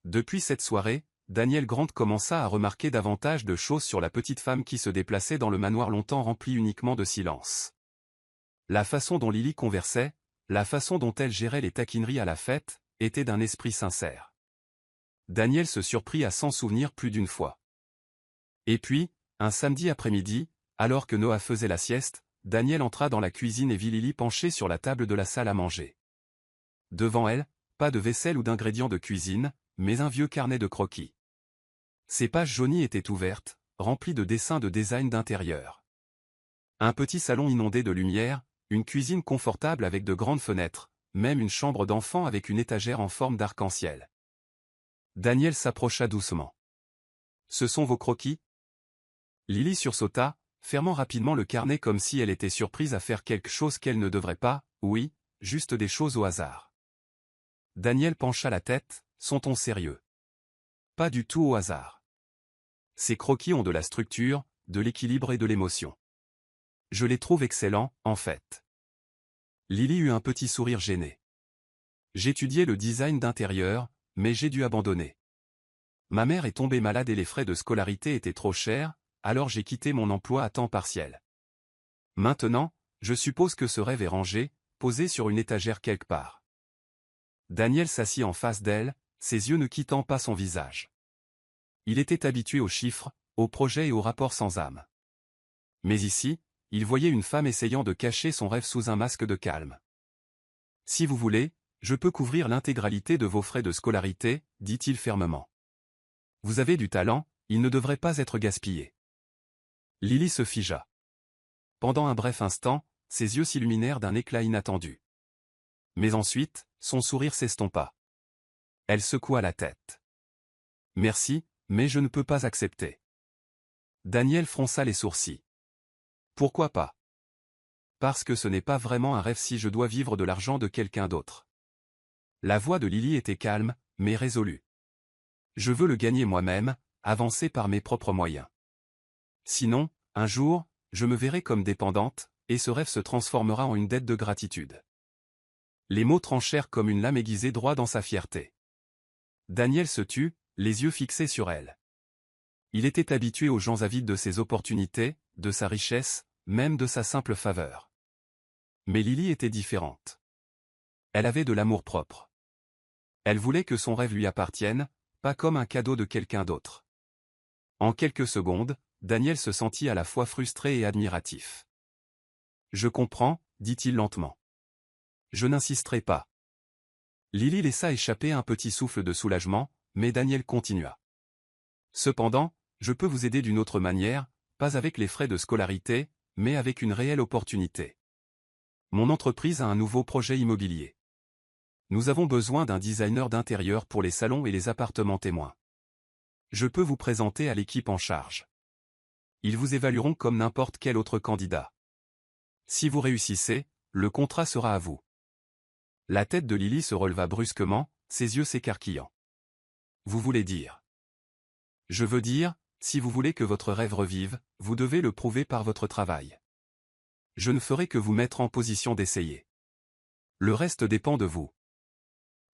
Depuis cette soirée, Daniel Grant commença à remarquer davantage de choses sur la petite femme qui se déplaçait dans le manoir longtemps rempli uniquement de silence. La façon dont Lily conversait, la façon dont elle gérait les taquineries à la fête, était d'un esprit sincère. Daniel se surprit à s'en souvenir plus d'une fois. Et puis, un samedi après-midi, alors que Noah faisait la sieste, Daniel entra dans la cuisine et vit Lily penchée sur la table de la salle à manger. Devant elle, pas de vaisselle ou d'ingrédients de cuisine, mais un vieux carnet de croquis. Ses pages jaunies étaient ouvertes, remplies de dessins de design d'intérieur. Un petit salon inondé de lumière, une cuisine confortable avec de grandes fenêtres, même une chambre d'enfant avec une étagère en forme d'arc-en-ciel. Daniel s'approcha doucement. « Ce sont vos croquis ?» Lily sursauta, fermant rapidement le carnet comme si elle était surprise à faire quelque chose qu'elle ne devrait pas, « Oui, juste des choses au hasard. » Daniel pencha la tête, son ton sérieux. « Pas du tout au hasard. Ces croquis ont de la structure, de l'équilibre et de l'émotion. Je les trouve excellents, en fait. » Lily eut un petit sourire gêné. « J'étudiais le design d'intérieur, mais j'ai dû abandonner. Ma mère est tombée malade et les frais de scolarité étaient trop chers, alors j'ai quitté mon emploi à temps partiel. Maintenant, je suppose que ce rêve est rangé, posé sur une étagère quelque part. » Daniel s'assit en face d'elle, ses yeux ne quittant pas son visage. Il était habitué aux chiffres, aux projets et aux rapports sans âme. Mais ici, il voyait une femme essayant de cacher son rêve sous un masque de calme. « Si vous voulez, je peux couvrir l'intégralité de vos frais de scolarité, » dit-il fermement. « Vous avez du talent, il ne devrait pas être gaspillé. » Lily se figea. Pendant un bref instant, ses yeux s'illuminèrent d'un éclat inattendu. Mais ensuite, son sourire s'estompa. Elle secoua la tête. « Merci, mais je ne peux pas accepter. » Daniel fronça les sourcils. « Pourquoi pas ? » « Parce que ce n'est pas vraiment un rêve si je dois vivre de l'argent de quelqu'un d'autre. » La voix de Lily était calme, mais résolue. « Je veux le gagner moi-même, avancer par mes propres moyens. Sinon, un jour, je me verrai comme dépendante, et ce rêve se transformera en une dette de gratitude. » Les mots tranchèrent comme une lame aiguisée droit dans sa fierté. Daniel se tut, les yeux fixés sur elle. Il était habitué aux gens avides de ses opportunités, de sa richesse, même de sa simple faveur. Mais Lily était différente. Elle avait de l'amour-propre. Elle voulait que son rêve lui appartienne, pas comme un cadeau de quelqu'un d'autre. En quelques secondes, Daniel se sentit à la fois frustré et admiratif. « Je comprends, » dit-il lentement. « Je n'insisterai pas. » Lily laissa échapper un petit souffle de soulagement, mais Daniel continua. « Cependant, je peux vous aider d'une autre manière, pas avec les frais de scolarité, mais avec une réelle opportunité. Mon entreprise a un nouveau projet immobilier. Nous avons besoin d'un designer d'intérieur pour les salons et les appartements témoins. Je peux vous présenter à l'équipe en charge. Ils vous évalueront comme n'importe quel autre candidat. Si vous réussissez, le contrat sera à vous. » La tête de Lily se releva brusquement, ses yeux s'écarquillant. « Vous voulez dire ? » ?»« Je veux dire, si vous voulez que votre rêve revive, vous devez le prouver par votre travail. Je ne ferai que vous mettre en position d'essayer. Le reste dépend de vous. »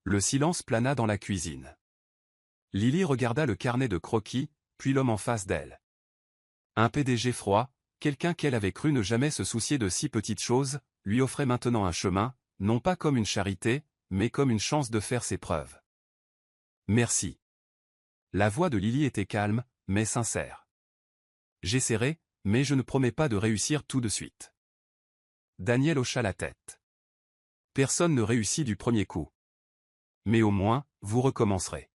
Le silence plana dans la cuisine. Lily regarda le carnet de croquis, puis l'homme en face d'elle. Un PDG froid, quelqu'un qu'elle avait cru ne jamais se soucier de si petites choses, lui offrait maintenant un chemin, non pas comme une charité, mais comme une chance de faire ses preuves. « Merci. » La voix de Lily était calme, mais sincère. « J'essaierai, mais je ne promets pas de réussir tout de suite. Daniel hocha la tête. Personne ne réussit du premier coup. Mais au moins, vous recommencerez.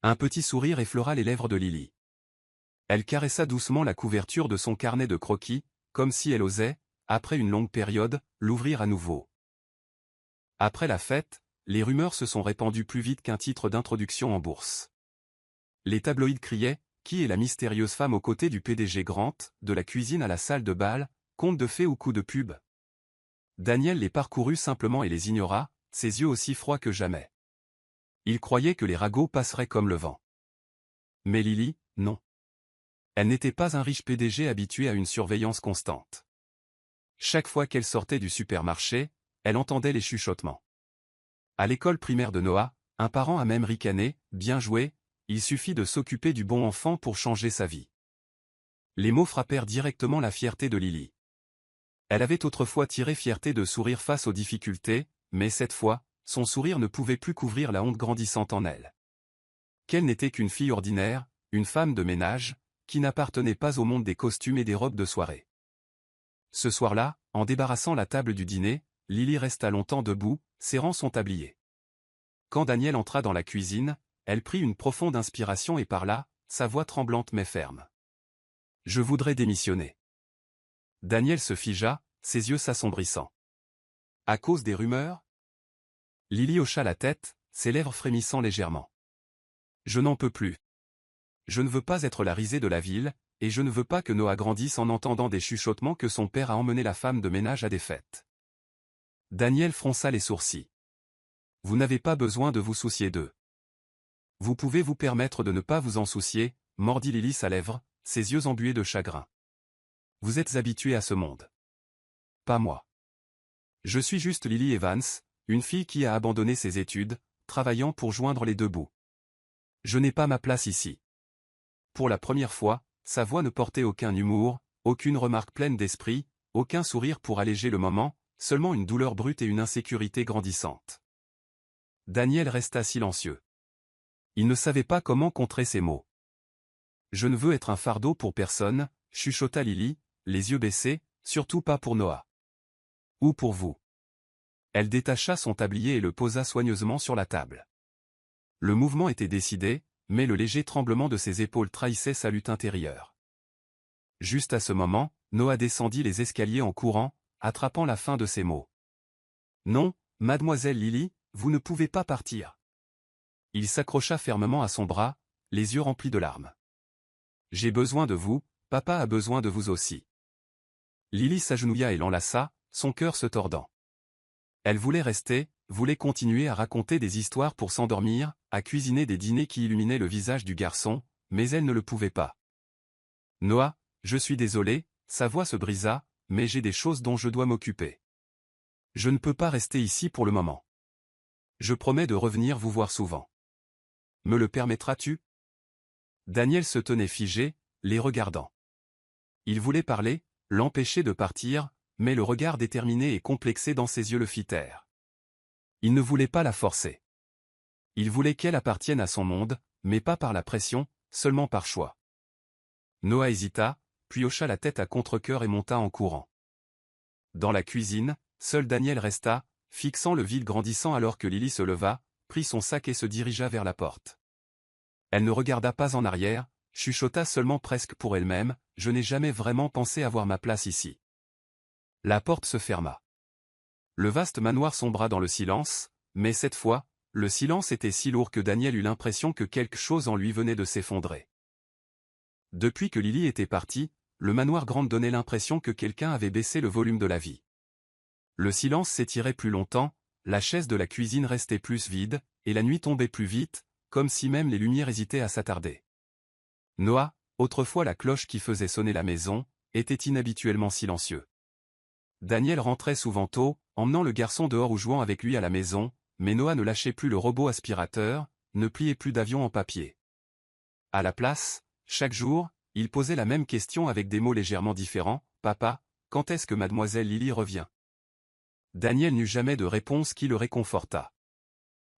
Un petit sourire effleura les lèvres de Lily. Elle caressa doucement la couverture de son carnet de croquis, comme si elle osait, après une longue période, l'ouvrir à nouveau. Après la fête, les rumeurs se sont répandues plus vite qu'un titre d'introduction en bourse. Les tabloïds criaient « Qui est la mystérieuse femme aux côtés du PDG Grant, de la cuisine à la salle de bal, conte de fées ou coup de pub ?» Daniel les parcourut simplement et les ignora, ses yeux aussi froids que jamais. Il croyait que les ragots passeraient comme le vent. Mais Lily, non. Elle n'était pas un riche PDG habitué à une surveillance constante. Chaque fois qu'elle sortait du supermarché, elle entendait les chuchotements. À l'école primaire de Noah, un parent a même ricané, « Bien joué, il suffit de s'occuper du bon enfant pour changer sa vie. » Les mots frappèrent directement la fierté de Lily. Elle avait autrefois tiré fierté de sourire face aux difficultés, mais cette fois, son sourire ne pouvait plus couvrir la honte grandissante en elle. Qu'elle n'était qu'une fille ordinaire, une femme de ménage, qui n'appartenait pas au monde des costumes et des robes de soirée. Ce soir-là, en débarrassant la table du dîner, Lily resta longtemps debout, serrant son tablier. Quand Daniel entra dans la cuisine, elle prit une profonde inspiration et parla, sa voix tremblante mais ferme. « Je voudrais démissionner. » Daniel se figea, ses yeux s'assombrissant. « À cause des rumeurs ?» Lily hocha la tête, ses lèvres frémissant légèrement. « Je n'en peux plus. Je ne veux pas être la risée de la ville, et je ne veux pas que Noah grandisse en entendant des chuchotements que son père a emmené la femme de ménage à des fêtes. » Daniel fronça les sourcils. « Vous n'avez pas besoin de vous soucier d'eux. Vous pouvez vous permettre de ne pas vous en soucier, » mordit Lily sa lèvre, ses yeux embués de chagrin. « Vous êtes habitué à ce monde. Pas moi. Je suis juste Lily Evans, une fille qui a abandonné ses études, travaillant pour joindre les deux bouts. Je n'ai pas ma place ici. » Pour la première fois, sa voix ne portait aucun humour, aucune remarque pleine d'esprit, aucun sourire pour alléger le moment, seulement une douleur brute et une insécurité grandissante. Daniel resta silencieux. Il ne savait pas comment contrer ces mots. « Je ne veux être un fardeau pour personne, » chuchota Lily, les yeux baissés, « surtout pas pour Noah. Ou pour vous. » Elle détacha son tablier et le posa soigneusement sur la table. Le mouvement était décidé, mais le léger tremblement de ses épaules trahissait sa lutte intérieure. Juste à ce moment, Noah descendit les escaliers en courant, attrapant la fin de ses mots. « Non, mademoiselle Lily, vous ne pouvez pas partir. » Il s'accrocha fermement à son bras, les yeux remplis de larmes. « J'ai besoin de vous, papa a besoin de vous aussi. » Lily s'agenouilla et l'enlaça, son cœur se tordant. Elle voulait rester, voulait continuer à raconter des histoires pour s'endormir, à cuisiner des dîners qui illuminaient le visage du garçon, mais elle ne le pouvait pas. « Noah, je suis désolée, » sa voix se brisa, « mais j'ai des choses dont je dois m'occuper. Je ne peux pas rester ici pour le moment. Je promets de revenir vous voir souvent. Me le permettras-tu » Daniel se tenait figé, les regardant. Il voulait parler, l'empêcher de partir, mais le regard déterminé et complexé dans ses yeux le fit taire. Il ne voulait pas la forcer. Il voulait qu'elle appartienne à son monde, mais pas par la pression, seulement par choix. Noah hésita, puis hocha la tête à contre-cœur et monta en courant. Dans la cuisine, seul Daniel resta, fixant le vide grandissant alors que Lily se leva, prit son sac et se dirigea vers la porte. Elle ne regarda pas en arrière, chuchota seulement presque pour elle-même, « Je n'ai jamais vraiment pensé avoir ma place ici. » La porte se ferma. Le vaste manoir sombra dans le silence, mais cette fois, le silence était si lourd que Daniel eut l'impression que quelque chose en lui venait de s'effondrer. Depuis que Lily était partie, le manoir Grant donnait l'impression que quelqu'un avait baissé le volume de la vie. Le silence s'étirait plus longtemps, la chaise de la cuisine restait plus vide, et la nuit tombait plus vite, comme si même les lumières hésitaient à s'attarder. Noah, autrefois la cloche qui faisait sonner la maison, était inhabituellement silencieux. Daniel rentrait souvent tôt, emmenant le garçon dehors ou jouant avec lui à la maison, mais Noah ne lâchait plus le robot aspirateur, ne pliait plus d'avion en papier. À la place, chaque jour, il posait la même question avec des mots légèrement différents, « Papa, quand est-ce que mademoiselle Lily revient ?» Daniel n'eut jamais de réponse qui le réconfortât.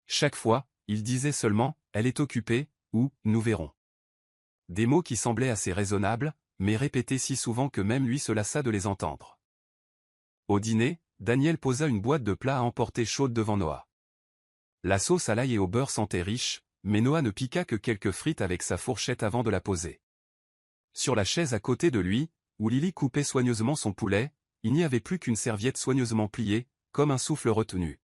Chaque fois, il disait seulement « Elle est occupée » ou « Nous verrons ». Des mots qui semblaient assez raisonnables, mais répétées si souvent que même lui se lassa de les entendre. Au dîner, Daniel posa une boîte de plats à emporter chaude devant Noah. La sauce à l'ail et au beurre sentait riche, mais Noah ne piqua que quelques frites avec sa fourchette avant de la poser. Sur la chaise à côté de lui, où Lily coupait soigneusement son poulet, il n'y avait plus qu'une serviette soigneusement pliée, comme un souffle retenu.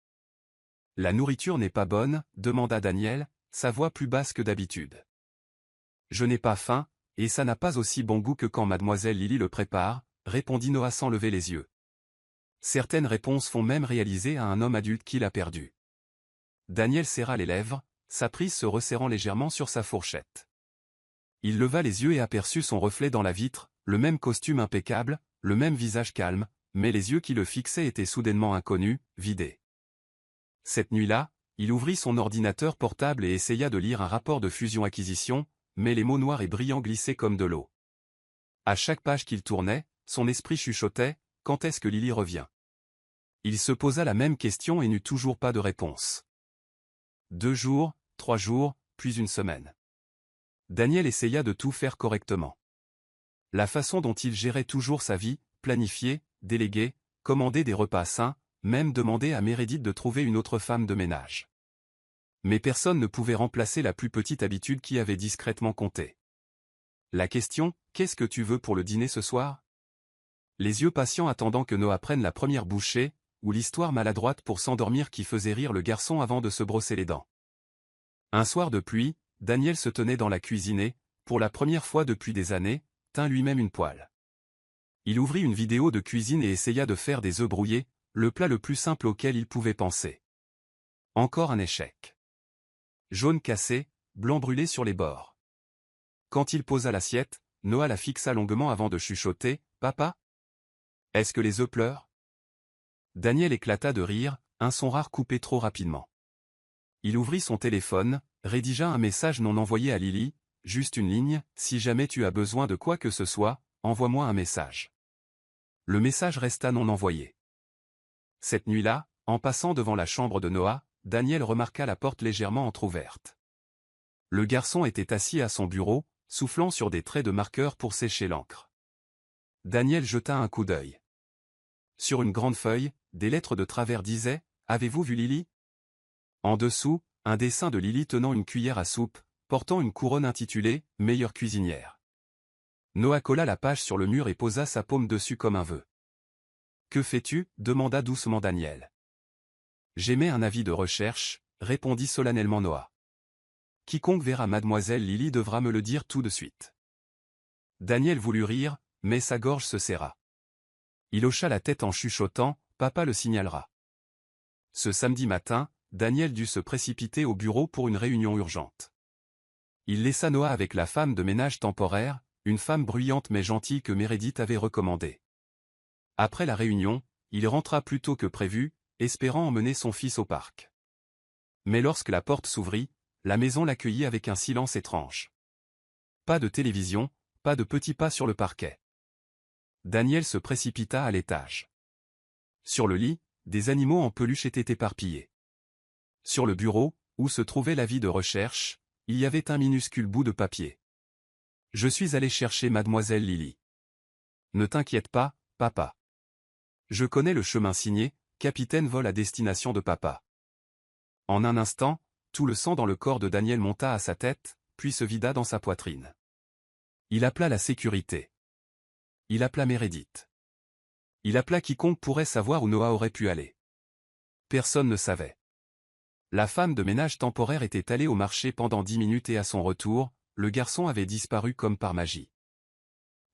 « La nourriture n'est pas bonne ?» demanda Daniel, sa voix plus basse que d'habitude. « Je n'ai pas faim, et ça n'a pas aussi bon goût que quand mademoiselle Lily le prépare, » répondit Noah sans lever les yeux. Certaines réponses font même réaliser à un homme adulte qu'il a perdu. Daniel serra les lèvres, sa prise se resserrant légèrement sur sa fourchette. Il leva les yeux et aperçut son reflet dans la vitre, le même costume impeccable, le même visage calme, mais les yeux qui le fixaient étaient soudainement inconnus, vidés. Cette nuit-là, il ouvrit son ordinateur portable et essaya de lire un rapport de fusion-acquisition, mais les mots noirs et brillants glissaient comme de l'eau. À chaque page qu'il tournait, son esprit chuchotait « Quand est-ce que Lily revient ?» Il se posa la même question et n'eut toujours pas de réponse. 2 jours, 3 jours, puis une semaine. Daniel essaya de tout faire correctement. La façon dont il gérait toujours sa vie, planifier, déléguer, commander des repas sains, même demander à Meredith de trouver une autre femme de ménage. Mais personne ne pouvait remplacer la plus petite habitude qui avait discrètement compté. La question « Qu'est-ce que tu veux pour le dîner ce soir ?» Les yeux patients attendant que Noah prenne la première bouchée, ou l'histoire maladroite pour s'endormir qui faisait rire le garçon avant de se brosser les dents. Un soir de pluie, Daniel se tenait dans la cuisine et, pour la première fois depuis des années, tint lui-même une poêle. Il ouvrit une vidéo de cuisine et essaya de faire des œufs brouillés, le plat le plus simple auquel il pouvait penser. Encore un échec. Jaune cassé, blanc brûlé sur les bords. Quand il posa l'assiette, Noah la fixa longuement avant de chuchoter « Papa ? Est-ce que les œufs pleurent ?» Daniel éclata de rire, un son rare coupé trop rapidement. Il ouvrit son téléphone, rédigea un message non envoyé à Lily, juste une ligne « Si jamais tu as besoin de quoi que ce soit, envoie-moi un message. » Le message resta non envoyé. Cette nuit-là, en passant devant la chambre de Noah, Daniel remarqua la porte légèrement entr'ouverte. Le garçon était assis à son bureau, soufflant sur des traits de marqueur pour sécher l'encre. Daniel jeta un coup d'œil. Sur une grande feuille, des lettres de travers disaient « Avez-vous vu Lily ?» En dessous, un dessin de Lily tenant une cuillère à soupe, portant une couronne intitulée « Meilleure cuisinière ». Noah colla la page sur le mur et posa sa paume dessus comme un vœu. « Que fais-tu » demanda doucement Daniel. « J'émets un avis de recherche » répondit solennellement Noah. « Quiconque verra mademoiselle Lily devra me le dire tout de suite. » Daniel voulut rire, mais sa gorge se serra. Il hocha la tête en chuchotant « Papa le signalera ». Ce samedi matin, Daniel dut se précipiter au bureau pour une réunion urgente. Il laissa Noah avec la femme de ménage temporaire, une femme bruyante mais gentille que Meredith avait recommandée. Après la réunion, il rentra plus tôt que prévu, espérant emmener son fils au parc. Mais lorsque la porte s'ouvrit, la maison l'accueillit avec un silence étrange. Pas de télévision, pas de petits pas sur le parquet. Daniel se précipita à l'étage. Sur le lit, des animaux en peluche étaient éparpillés. Sur le bureau, où se trouvait l'avis de recherche, il y avait un minuscule bout de papier. « Je suis allé chercher mademoiselle Lily. Ne t'inquiète pas, papa. Je connais le chemin signé, capitaine vol à destination de papa. » En un instant, tout le sang dans le corps de Daniel monta à sa tête, puis se vida dans sa poitrine. Il appela la sécurité. Il appela Meredith. Il appela quiconque pourrait savoir où Noah aurait pu aller. Personne ne savait. La femme de ménage temporaire était allée au marché pendant 10 minutes et à son retour, le garçon avait disparu comme par magie.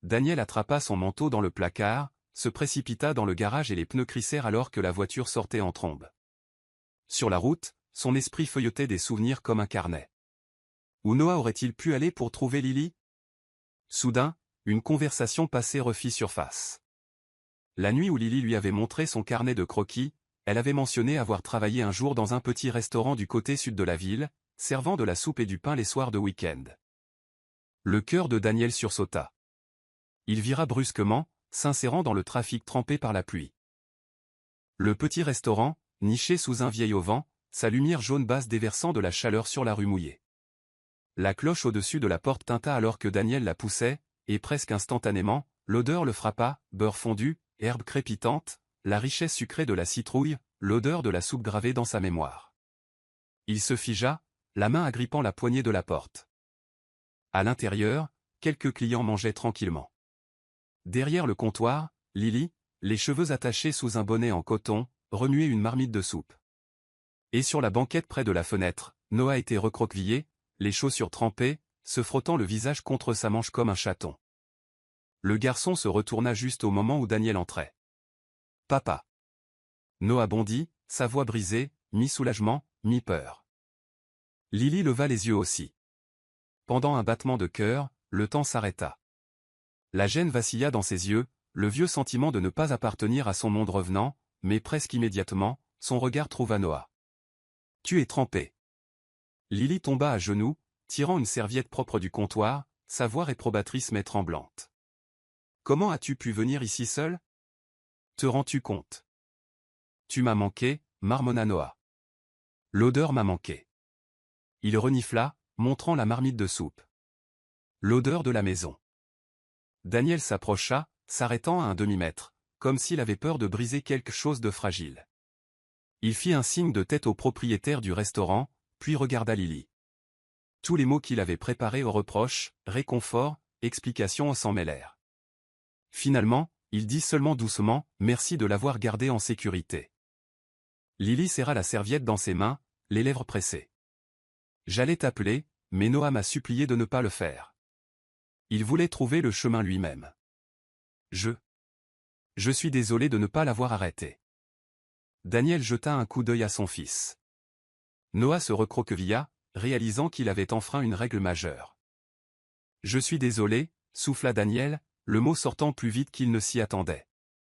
Daniel attrapa son manteau dans le placard, se précipita dans le garage et les pneus crissèrent alors que la voiture sortait en trombe. Sur la route, son esprit feuilletait des souvenirs comme un carnet. Où Noah aurait-il pu aller pour trouver Lily? Soudain, une conversation passée refit surface. La nuit où Lily lui avait montré son carnet de croquis, elle avait mentionné avoir travaillé un jour dans un petit restaurant du côté sud de la ville, servant de la soupe et du pain les soirs de week-end. Le cœur de Daniel sursauta. Il vira brusquement, s'insérant dans le trafic trempé par la pluie. Le petit restaurant, niché sous un vieil auvent, sa lumière jaune basse déversant de la chaleur sur la rue mouillée. La cloche au-dessus de la porte tinta alors que Daniel la poussait, et presque instantanément, l'odeur le frappa, beurre fondu, herbe crépitante, la richesse sucrée de la citrouille, l'odeur de la soupe gravée dans sa mémoire. Il se figea, la main agrippant la poignée de la porte. À l'intérieur, quelques clients mangeaient tranquillement. Derrière le comptoir, Lily, les cheveux attachés sous un bonnet en coton, remuait une marmite de soupe. Et sur la banquette près de la fenêtre, Noah était recroquevillé, les chaussures trempées, se frottant le visage contre sa manche comme un chaton. Le garçon se retourna juste au moment où Daniel entrait. « Papa !» Noah bondit, sa voix brisée, mi-soulagement, mi-peur. Lily leva les yeux aussi. Pendant un battement de cœur, le temps s'arrêta. La gêne vacilla dans ses yeux, le vieux sentiment de ne pas appartenir à son monde revenant, mais presque immédiatement, son regard trouva Noah. « Tu es trempé. » Lily tomba à genoux, tirant une serviette propre du comptoir, sa voix réprobatrice mais tremblante. « Comment as-tu pu venir ici seul? Te rends-tu compte? Tu m'as manqué, marmonna Noah. L'odeur m'a manqué. Il renifla, montrant la marmite de soupe. L'odeur de la maison. Daniel s'approcha, s'arrêtant à un demi-mètre, comme s'il avait peur de briser quelque chose de fragile. Il fit un signe de tête au propriétaire du restaurant, puis regarda Lily. Tous les mots qu'il avait préparés aux reproches, réconfort, explications s'en mêlèrent. Finalement, il dit seulement doucement « Merci de l'avoir gardé en sécurité ». Lily serra la serviette dans ses mains, les lèvres pressées. « J'allais t'appeler, mais Noah m'a supplié de ne pas le faire. Il voulait trouver le chemin lui-même. Je suis désolé de ne pas l'avoir arrêté. » Daniel jeta un coup d'œil à son fils. Noah se recroquevilla, réalisant qu'il avait enfreint une règle majeure. « Je suis désolé, » souffla Daniel, le mot sortant plus vite qu'il ne s'y attendait.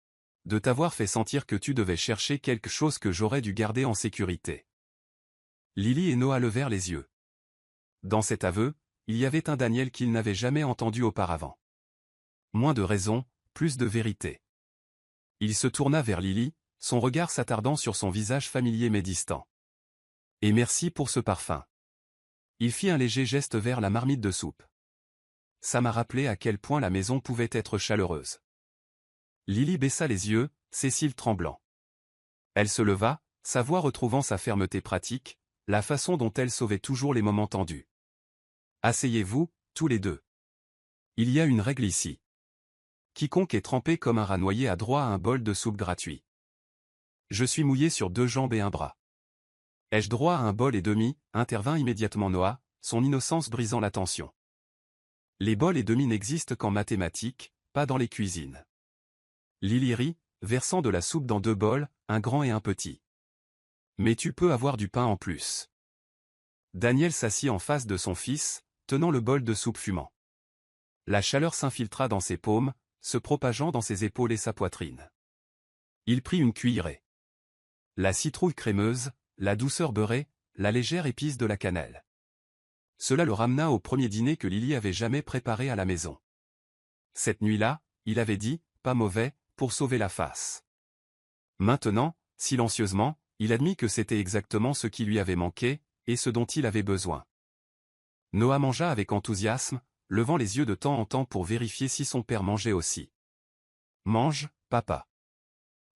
« De t'avoir fait sentir que tu devais chercher quelque chose que j'aurais dû garder en sécurité. » Lily et Noah levèrent les yeux. Dans cet aveu, il y avait un Daniel qu'ils n'avaient jamais entendu auparavant. Moins de raison, plus de vérité. Il se tourna vers Lily, son regard s'attardant sur son visage familier mais distant. « Et merci pour ce parfum. » Il fit un léger geste vers la marmite de soupe. « Ça m'a rappelé à quel point la maison pouvait être chaleureuse. » Lily baissa les yeux, ses cils tremblants. Elle se leva, sa voix retrouvant sa fermeté pratique, la façon dont elle sauvait toujours les moments tendus. « Asseyez-vous, tous les deux. Il y a une règle ici. Quiconque est trempé comme un rat noyé a droit à un bol de soupe gratuit. Je suis mouillé sur 2 jambes et un bras. Ai-je droit à un bol et demi ?» intervint immédiatement Noah, son innocence brisant la tension. Les bols et demi n'existent qu'en mathématiques, pas dans les cuisines. Lily rit, versant de la soupe dans 2 bols, un grand et un petit. Mais tu peux avoir du pain en plus. Daniel s'assit en face de son fils, tenant le bol de soupe fumant. La chaleur s'infiltra dans ses paumes, se propageant dans ses épaules et sa poitrine. Il prit une cuillerée. La citrouille crémeuse, la douceur beurrée, la légère épice de la cannelle. Cela le ramena au premier dîner que Lily avait jamais préparé à la maison. Cette nuit-là, il avait dit, pas mauvais, pour sauver la face. Maintenant, silencieusement, il admit que c'était exactement ce qui lui avait manqué, et ce dont il avait besoin. Noah mangea avec enthousiasme, levant les yeux de temps en temps pour vérifier si son père mangeait aussi. « Mange, papa.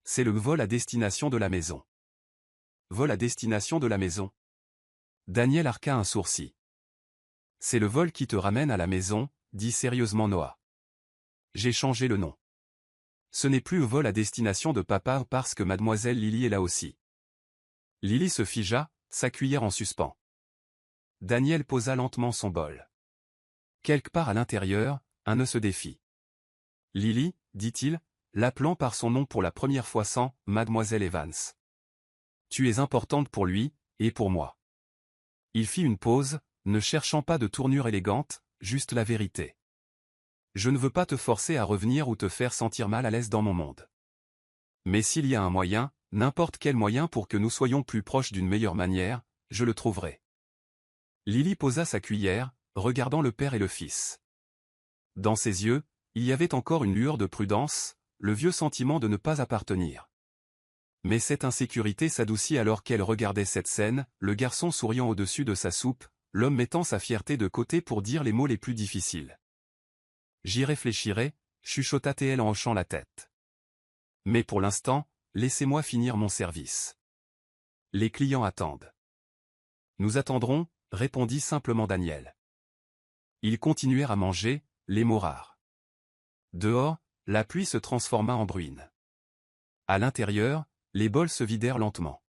C'est le vol à destination de la maison. » Vol à destination de la maison. Daniel arqua un sourcil. « C'est le vol qui te ramène à la maison, » dit sérieusement Noah. « J'ai changé le nom. Ce n'est plus le vol à destination de papa parce que mademoiselle Lily est là aussi. » Lily se figea, sa cuillère en suspens. Daniel posa lentement son bol. Quelque part à l'intérieur, un nœud se défit. « Lily, » dit-il, l'appelant par son nom pour la première fois sans « Mademoiselle Evans. Tu es importante pour lui, et pour moi. » Il fit une pause, ne cherchant pas de tournure élégante, juste la vérité. « Je ne veux pas te forcer à revenir ou te faire sentir mal à l'aise dans mon monde. Mais s'il y a un moyen, n'importe quel moyen pour que nous soyons plus proches d'une meilleure manière, je le trouverai. » Lily posa sa cuillère, regardant le père et le fils. Dans ses yeux, il y avait encore une lueur de prudence, le vieux sentiment de ne pas appartenir. Mais cette insécurité s'adoucit alors qu'elle regardait cette scène, le garçon souriant au-dessus de sa soupe, l'homme mettant sa fierté de côté pour dire les mots les plus difficiles. J'y réfléchirai, chuchota-t-elle en hochant la tête. Mais pour l'instant, laissez-moi finir mon service. Les clients attendent. Nous attendrons, répondit simplement Daniel. Ils continuèrent à manger, les mots rares. Dehors, la pluie se transforma en bruine. À l'intérieur, les bols se vidèrent lentement.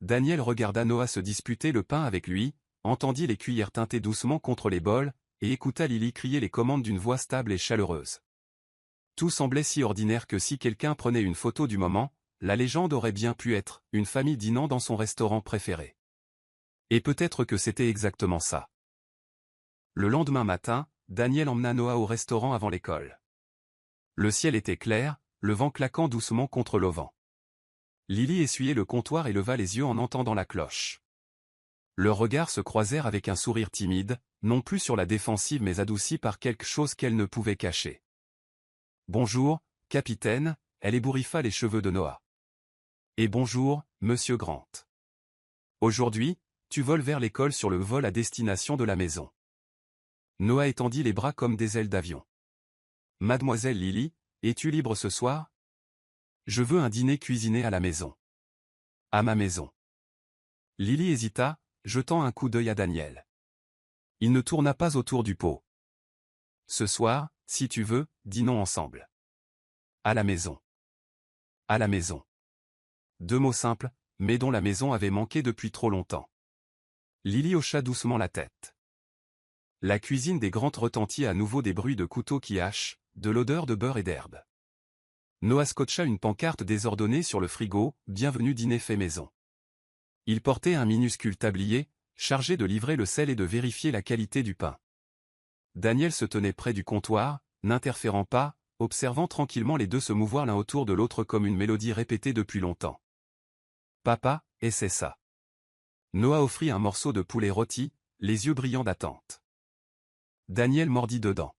Daniel regarda Noah se disputer le pain avec lui, entendit les cuillères teinter doucement contre les bols, et écouta Lily crier les commandes d'une voix stable et chaleureuse. Tout semblait si ordinaire que si quelqu'un prenait une photo du moment, la légende aurait bien pu être une famille dînant dans son restaurant préféré. Et peut-être que c'était exactement ça. Le lendemain matin, Daniel emmena Noah au restaurant avant l'école. Le ciel était clair, le vent claquant doucement contre l'auvent. Lily essuyait le comptoir et leva les yeux en entendant la cloche. Leurs regards se croisèrent avec un sourire timide, non plus sur la défensive mais adouci par quelque chose qu'elle ne pouvait cacher. « Bonjour, capitaine », elle ébouriffa les cheveux de Noah. « Et bonjour, monsieur Grant. Aujourd'hui, tu voles vers l'école sur le vol à destination de la maison. » Noah étendit les bras comme des ailes d'avion. « Mademoiselle Lily, es-tu libre ce soir ? Je veux un dîner cuisiné à la maison. »« À ma maison. » Lily hésita, jetant un coup d'œil à Daniel. Il ne tourna pas autour du pot. « Ce soir, si tu veux, dînons ensemble. »« À la maison. »« À la maison. » Deux mots simples, mais dont la maison avait manqué depuis trop longtemps. Lily hocha doucement la tête. La cuisine des Grant retentit à nouveau des bruits de couteaux qui hachent, de l'odeur de beurre et d'herbe. Noah scotcha une pancarte désordonnée sur le frigo, « Bienvenue dîner fait maison ». Il portait un minuscule tablier, chargé de livrer le sel et de vérifier la qualité du pain. Daniel se tenait près du comptoir, n'interférant pas, observant tranquillement les deux se mouvoir l'un autour de l'autre comme une mélodie répétée depuis longtemps. « Papa, et c'est ça ?» Noah offrit un morceau de poulet rôti, les yeux brillants d'attente. Daniel mordit dedans.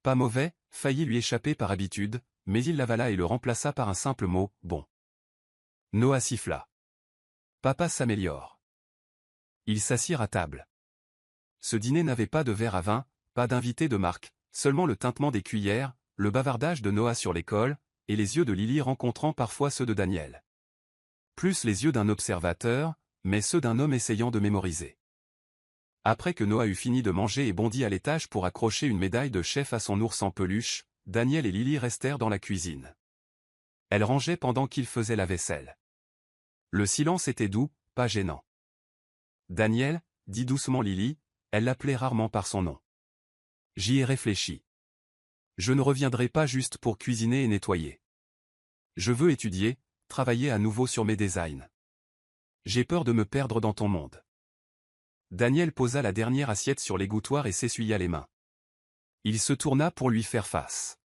Pas mauvais, faillit lui échapper par habitude, mais il l'avala et le remplaça par un simple mot, « bon ». Noah siffla. Papa s'améliore. Ils s'assirent à table. Ce dîner n'avait pas de verre à vin, pas d'invité de marque, seulement le tintement des cuillères, le bavardage de Noah sur l'école, et les yeux de Lily rencontrant parfois ceux de Daniel. Plus les yeux d'un observateur, mais ceux d'un homme essayant de mémoriser. Après que Noah eut fini de manger et bondit à l'étage pour accrocher une médaille de chef à son ours en peluche, Daniel et Lily restèrent dans la cuisine. Elle rangeait pendant qu'il faisait la vaisselle. Le silence était doux, pas gênant. Daniel, dit doucement Lily, elle l'appelait rarement par son nom. J'y ai réfléchi. Je ne reviendrai pas juste pour cuisiner et nettoyer. Je veux étudier, travailler à nouveau sur mes designs. J'ai peur de me perdre dans ton monde. Daniel posa la dernière assiette sur l'égouttoir et s'essuya les mains. Il se tourna pour lui faire face.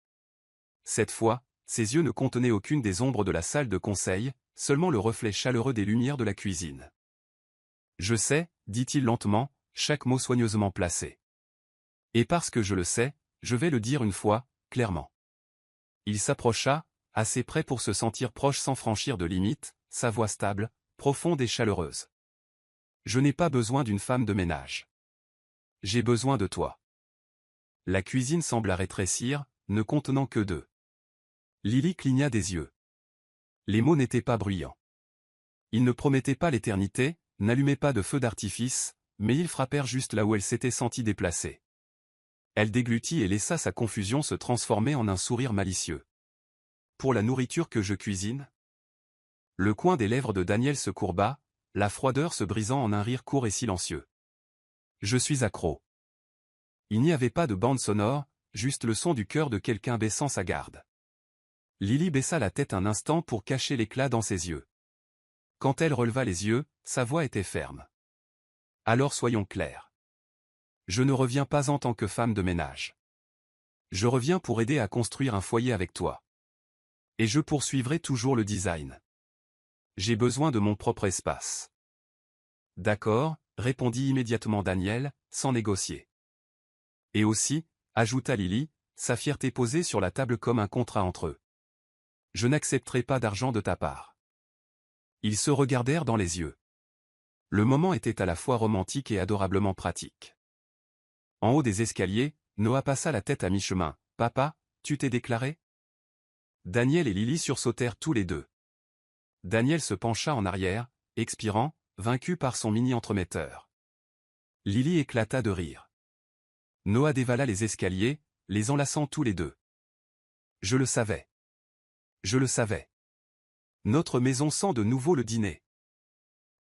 Cette fois, ses yeux ne contenaient aucune des ombres de la salle de conseil, seulement le reflet chaleureux des lumières de la cuisine. Je sais, dit-il lentement, chaque mot soigneusement placé. Et parce que je le sais, je vais le dire une fois, clairement. Il s'approcha, assez près pour se sentir proche sans franchir de limite, sa voix stable, profonde et chaleureuse. Je n'ai pas besoin d'une femme de ménage. J'ai besoin de toi. La cuisine sembla rétrécir, ne contenant que deux. Lily cligna des yeux. Les mots n'étaient pas bruyants. Ils ne promettaient pas l'éternité, n'allumaient pas de feu d'artifice, mais ils frappèrent juste là où elle s'était sentie déplacée. Elle déglutit et laissa sa confusion se transformer en un sourire malicieux. Pour la nourriture que je cuisine ? Le coin des lèvres de Daniel se courba, la froideur se brisant en un rire court et silencieux. Je suis accro. Il n'y avait pas de bande sonore, juste le son du cœur de quelqu'un baissant sa garde. Lily baissa la tête un instant pour cacher l'éclat dans ses yeux. Quand elle releva les yeux, sa voix était ferme. Alors soyons clairs. Je ne reviens pas en tant que femme de ménage. Je reviens pour aider à construire un foyer avec toi. Et je poursuivrai toujours le design. J'ai besoin de mon propre espace. D'accord, répondit immédiatement Daniel, sans négocier. Et aussi, ajouta Lily, sa fierté posée sur la table comme un contrat entre eux. Je n'accepterai pas d'argent de ta part. Ils se regardèrent dans les yeux. Le moment était à la fois romantique et adorablement pratique. En haut des escaliers, Noah passa la tête à mi-chemin. « Papa, tu t'es déclaré ?» Daniel et Lily sursautèrent tous les deux. Daniel se pencha en arrière, expirant, vaincu par son mini-entremetteur. Lily éclata de rire. Noah dévala les escaliers, les enlaçant tous les deux. « Je le savais. Je le savais. Notre maison sent de nouveau le dîner.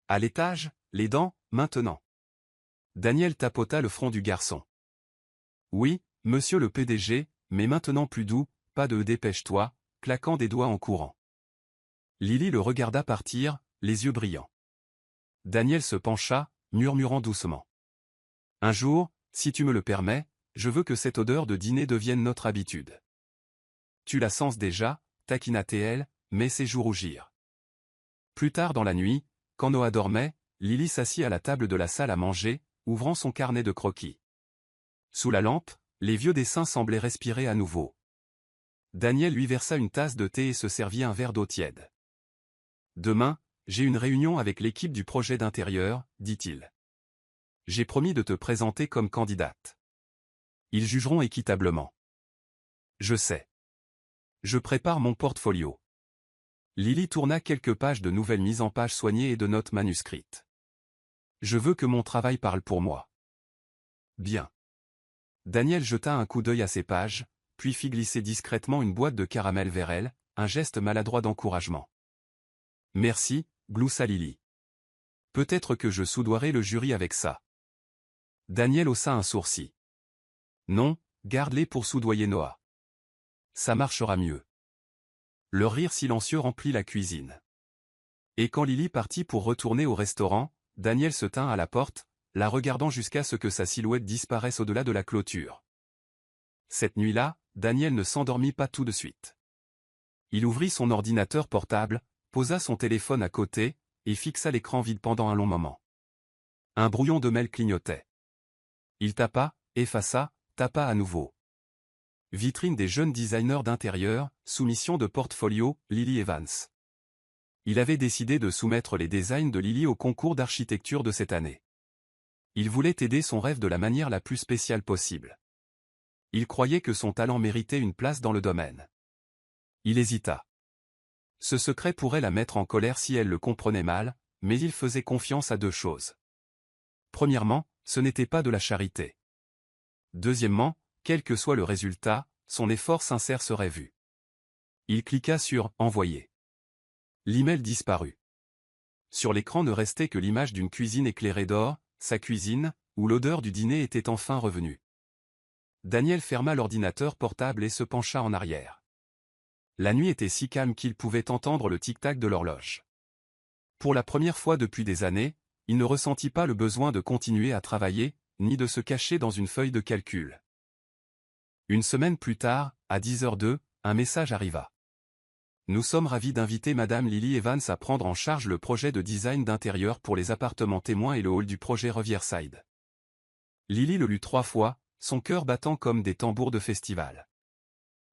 À l'étage, les dents, maintenant. » Daniel tapota le front du garçon. « Oui, monsieur le PDG, mais maintenant plus doux, pas de dépêche-toi », claquant des doigts en courant. Lily le regarda partir, les yeux brillants. Daniel se pencha, murmurant doucement. « Un jour, si tu me le permets, je veux que cette odeur de dîner devienne notre habitude. » « Tu la sens déjà, taquina-t-elle, mais ses joues rougirent. Plus tard dans la nuit, quand Noah dormait, Lily s'assit à la table de la salle à manger, ouvrant son carnet de croquis. Sous la lampe, les vieux dessins semblaient respirer à nouveau. Daniel lui versa une tasse de thé et se servit un verre d'eau tiède. « Demain, j'ai une réunion avec l'équipe du projet d'intérieur, dit-il. J'ai promis de te présenter comme candidate. Ils jugeront équitablement. Je sais. Je prépare mon portfolio. » Lily tourna quelques pages de nouvelles mises en page soignées et de notes manuscrites. « Je veux que mon travail parle pour moi. » Bien. Daniel jeta un coup d'œil à ses pages, puis fit glisser discrètement une boîte de caramel vers elle, un geste maladroit d'encouragement. « Merci, » gloussa Lily. « Peut-être que je soudoierai le jury avec ça. » Daniel haussa un sourcil. « Non, garde-les pour soudoyer Noah. Ça marchera mieux. » Leur rire silencieux remplit la cuisine. Et quand Lily partit pour retourner au restaurant, Daniel se tint à la porte, la regardant jusqu'à ce que sa silhouette disparaisse au-delà de la clôture. Cette nuit-là, Daniel ne s'endormit pas tout de suite. Il ouvrit son ordinateur portable, posa son téléphone à côté, et fixa l'écran vide pendant un long moment. Un brouillon de mail clignotait. Il tapa, effaça, tapa à nouveau. Vitrine des jeunes designers d'intérieur, soumission de portfolio, Lily Evans. Il avait décidé de soumettre les designs de Lily au concours d'architecture de cette année. Il voulait aider son rêve de la manière la plus spéciale possible. Il croyait que son talent méritait une place dans le domaine. Il hésita. Ce secret pourrait la mettre en colère si elle le comprenait mal, mais il faisait confiance à deux choses. Premièrement, ce n'était pas de la charité. Deuxièmement, quel que soit le résultat, son effort sincère serait vu. Il cliqua sur « Envoyer ». L'email disparut. Sur l'écran ne restait que l'image d'une cuisine éclairée d'or, sa cuisine, où l'odeur du dîner était enfin revenue. Daniel ferma l'ordinateur portable et se pencha en arrière. La nuit était si calme qu'il pouvait entendre le tic-tac de l'horloge. Pour la première fois depuis des années, il ne ressentit pas le besoin de continuer à travailler, ni de se cacher dans une feuille de calcul. Une semaine plus tard, à 10h02, un message arriva. « Nous sommes ravis d'inviter Madame Lily Evans à prendre en charge le projet de design d'intérieur pour les appartements témoins et le hall du projet Riverside. » Lily le lut 3 fois, son cœur battant comme des tambours de festival.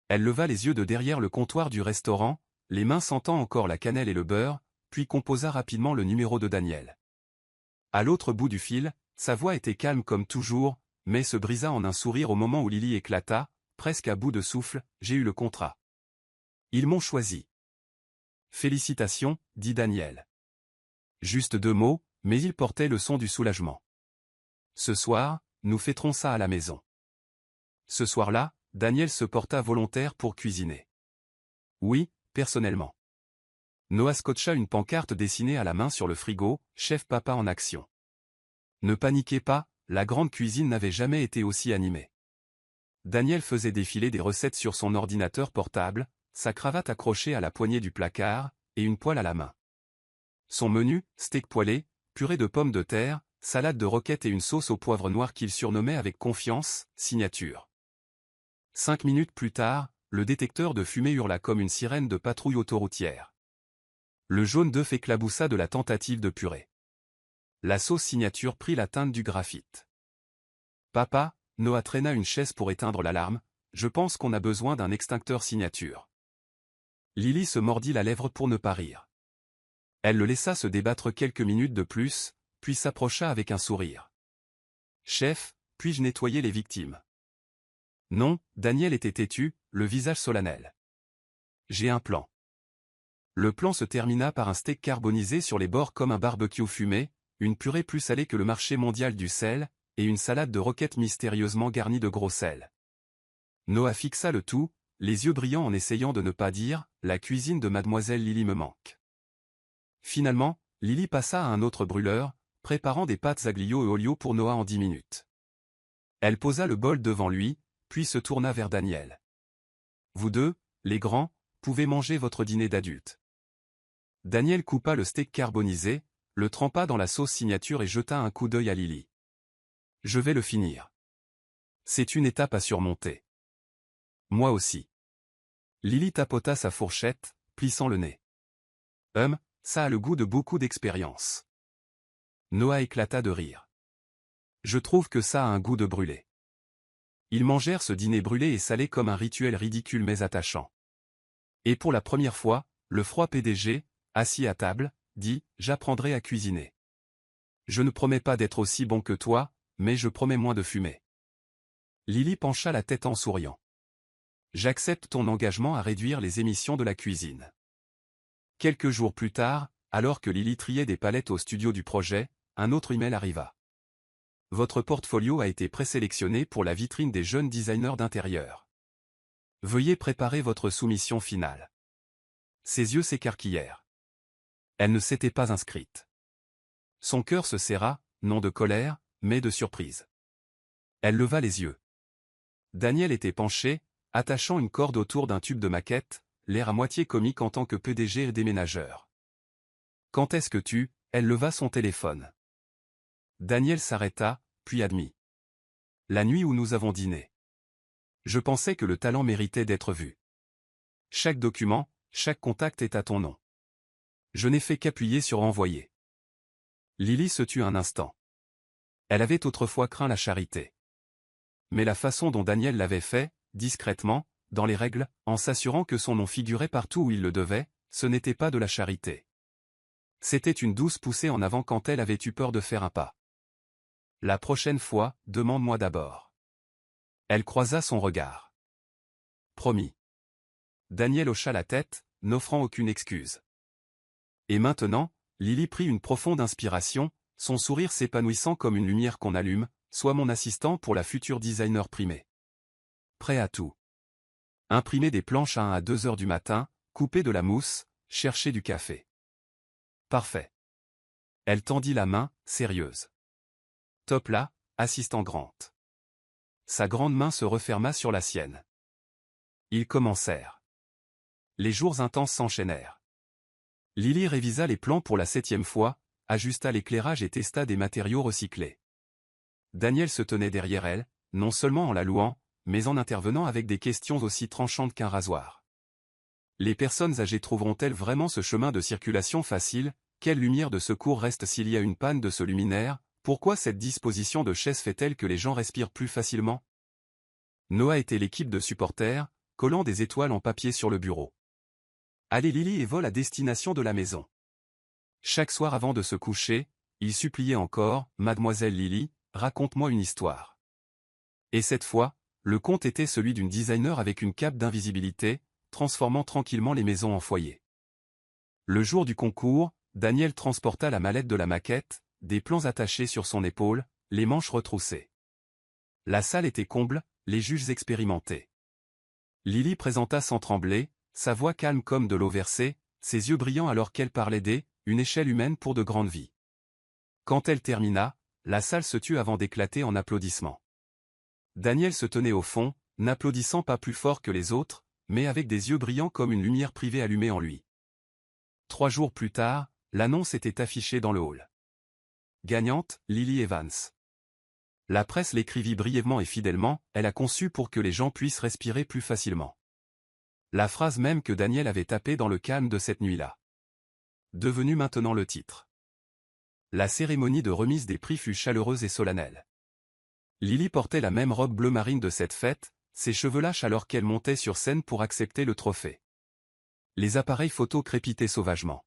Elle leva les yeux de derrière le comptoir du restaurant, les mains sentant encore la cannelle et le beurre, puis composa rapidement le numéro de Daniel. À l'autre bout du fil, sa voix était calme comme toujours, mais se brisa en un sourire au moment où Lily éclata, presque à bout de souffle, « J'ai eu le contrat. Ils m'ont choisi. » « Félicitations, » dit Daniel. Juste 2 mots, mais il portait le son du soulagement. « Ce soir, nous fêterons ça à la maison. » Ce soir-là, Daniel se porta volontaire pour cuisiner. Oui, personnellement. Noah scotcha une pancarte dessinée à la main sur le frigo, « Chef Papa en action. » Ne paniquez pas, la grande cuisine n'avait jamais été aussi animée. Daniel faisait défiler des recettes sur son ordinateur portable, sa cravate accrochée à la poignée du placard, et une poêle à la main. Son menu, steak poêlé, purée de pommes de terre, salade de roquettes et une sauce au poivre noir qu'il surnommait avec confiance, « Signature ». 5 minutes plus tard, le détecteur de fumée hurla comme une sirène de patrouille autoroutière. Le jaune d'œuf éclaboussa de la tentative de purée. La sauce signature prit la teinte du graphite. « Papa », Noah traîna une chaise pour éteindre l'alarme, « je pense qu'on a besoin d'un extincteur signature. » Lily se mordit la lèvre pour ne pas rire. Elle le laissa se débattre quelques minutes de plus, puis s'approcha avec un sourire. « Chef, puis-je nettoyer les victimes ? Non, Daniel était têtu, le visage solennel. J'ai un plan. Le plan se termina par un steak carbonisé sur les bords comme un barbecue fumé, une purée plus salée que le marché mondial du sel, et une salade de roquettes mystérieusement garnie de gros sel. Noah fixa le tout, les yeux brillants en essayant de ne pas dire « La cuisine de mademoiselle Lily me manque ». Finalement, Lily passa à un autre brûleur, préparant des pâtes aglio et olio pour Noah en 10 minutes. Elle posa le bol devant lui, puis se tourna vers Daniel. « Vous deux, les grands, pouvez manger votre dîner d'adulte. » Daniel coupa le steak carbonisé, le trempa dans la sauce signature et jeta un coup d'œil à Lily. « Je vais le finir. C'est une étape à surmonter. » « Moi aussi. » Lily tapota sa fourchette, plissant le nez. « Ça a le goût de beaucoup d'expérience. » Noah éclata de rire. « Je trouve que ça a un goût de brûlé. » Ils mangèrent ce dîner brûlé et salé comme un rituel ridicule mais attachant. Et pour la première fois, le froid PDG, assis à table, dit « J'apprendrai à cuisiner. Je ne promets pas d'être aussi bon que toi, mais je promets moins de fumer. » Lily pencha la tête en souriant. « J'accepte ton engagement à réduire les émissions de la cuisine. » Quelques jours plus tard, alors que Lily triait des palettes au studio du projet, un autre email arriva. « Votre portfolio a été présélectionné pour la vitrine des jeunes designers d'intérieur. Veuillez préparer votre soumission finale. » Ses yeux s'écarquillèrent. Elle ne s'était pas inscrite. Son cœur se serra, non de colère, mais de surprise. Elle leva les yeux. Daniel était penché, attachant une corde autour d'un tube de maquette, l'air à moitié comique en tant que PDG et déménageur. « Quand est-ce que tu… » Elle leva son téléphone. Daniel s'arrêta, puis admit. « La nuit où nous avons dîné. Je pensais que le talent méritait d'être vu. Chaque document, chaque contact est à ton nom. Je n'ai fait qu'appuyer sur envoyer. » Lily se tut un instant. Elle avait autrefois craint la charité. Mais la façon dont Daniel l'avait fait, discrètement, dans les règles, en s'assurant que son nom figurait partout où il le devait, ce n'était pas de la charité. C'était une douce poussée en avant quand elle avait eu peur de faire un pas. « La prochaine fois, demande-moi d'abord. » Elle croisa son regard. « Promis. » Daniel hocha la tête, n'offrant aucune excuse. Et maintenant, Lily prit une profonde inspiration, son sourire s'épanouissant comme une lumière qu'on allume, « Sois mon assistant pour la future designer primée. Prêt à tout. Imprimer des planches à 1 à 2 heures du matin, couper de la mousse, chercher du café. » Parfait. Elle tendit la main, sérieuse. « Top là, assistant Grant. » Sa grande main se referma sur la sienne. Ils commencèrent. Les jours intenses s'enchaînèrent. Lily révisa les plans pour la 7e fois, ajusta l'éclairage et testa des matériaux recyclés. Daniel se tenait derrière elle, non seulement en la louant, mais en intervenant avec des questions aussi tranchantes qu'un rasoir. Les personnes âgées trouveront-elles vraiment ce chemin de circulation facile? Quelle lumière de secours reste s'il y a une panne de ce luminaire? Pourquoi cette disposition de chaise fait-elle que les gens respirent plus facilement? Noah était l'équipe de supporters, collant des étoiles en papier sur le bureau. Allez Lily et vole à destination de la maison. Chaque soir avant de se coucher, il suppliait encore, « Mademoiselle Lily, raconte-moi une histoire. » Et cette fois, le conte était celui d'une designer avec une cape d'invisibilité, transformant tranquillement les maisons en foyers. Le jour du concours, Daniel transporta la mallette de la maquette, des plans attachés sur son épaule, les manches retroussées. La salle était comble, les juges expérimentés. Lily présenta sans trembler, sa voix calme comme de l'eau versée, ses yeux brillants alors qu'elle parlait une échelle humaine pour de grandes vies. Quand elle termina, la salle se tut avant d'éclater en applaudissements. Daniel se tenait au fond, n'applaudissant pas plus fort que les autres, mais avec des yeux brillants comme une lumière privée allumée en lui. 3 jours plus tard, l'annonce était affichée dans le hall. Gagnante, Lily Evans. La presse l'écrivit brièvement et fidèlement, elle a conçu pour que les gens puissent respirer plus facilement. La phrase même que Daniel avait tapée dans le calme de cette nuit-là. Devenu maintenant le titre. La cérémonie de remise des prix fut chaleureuse et solennelle. Lily portait la même robe bleu marine de cette fête, ses cheveux lâches alors qu'elle montait sur scène pour accepter le trophée. Les appareils photo crépitaient sauvagement.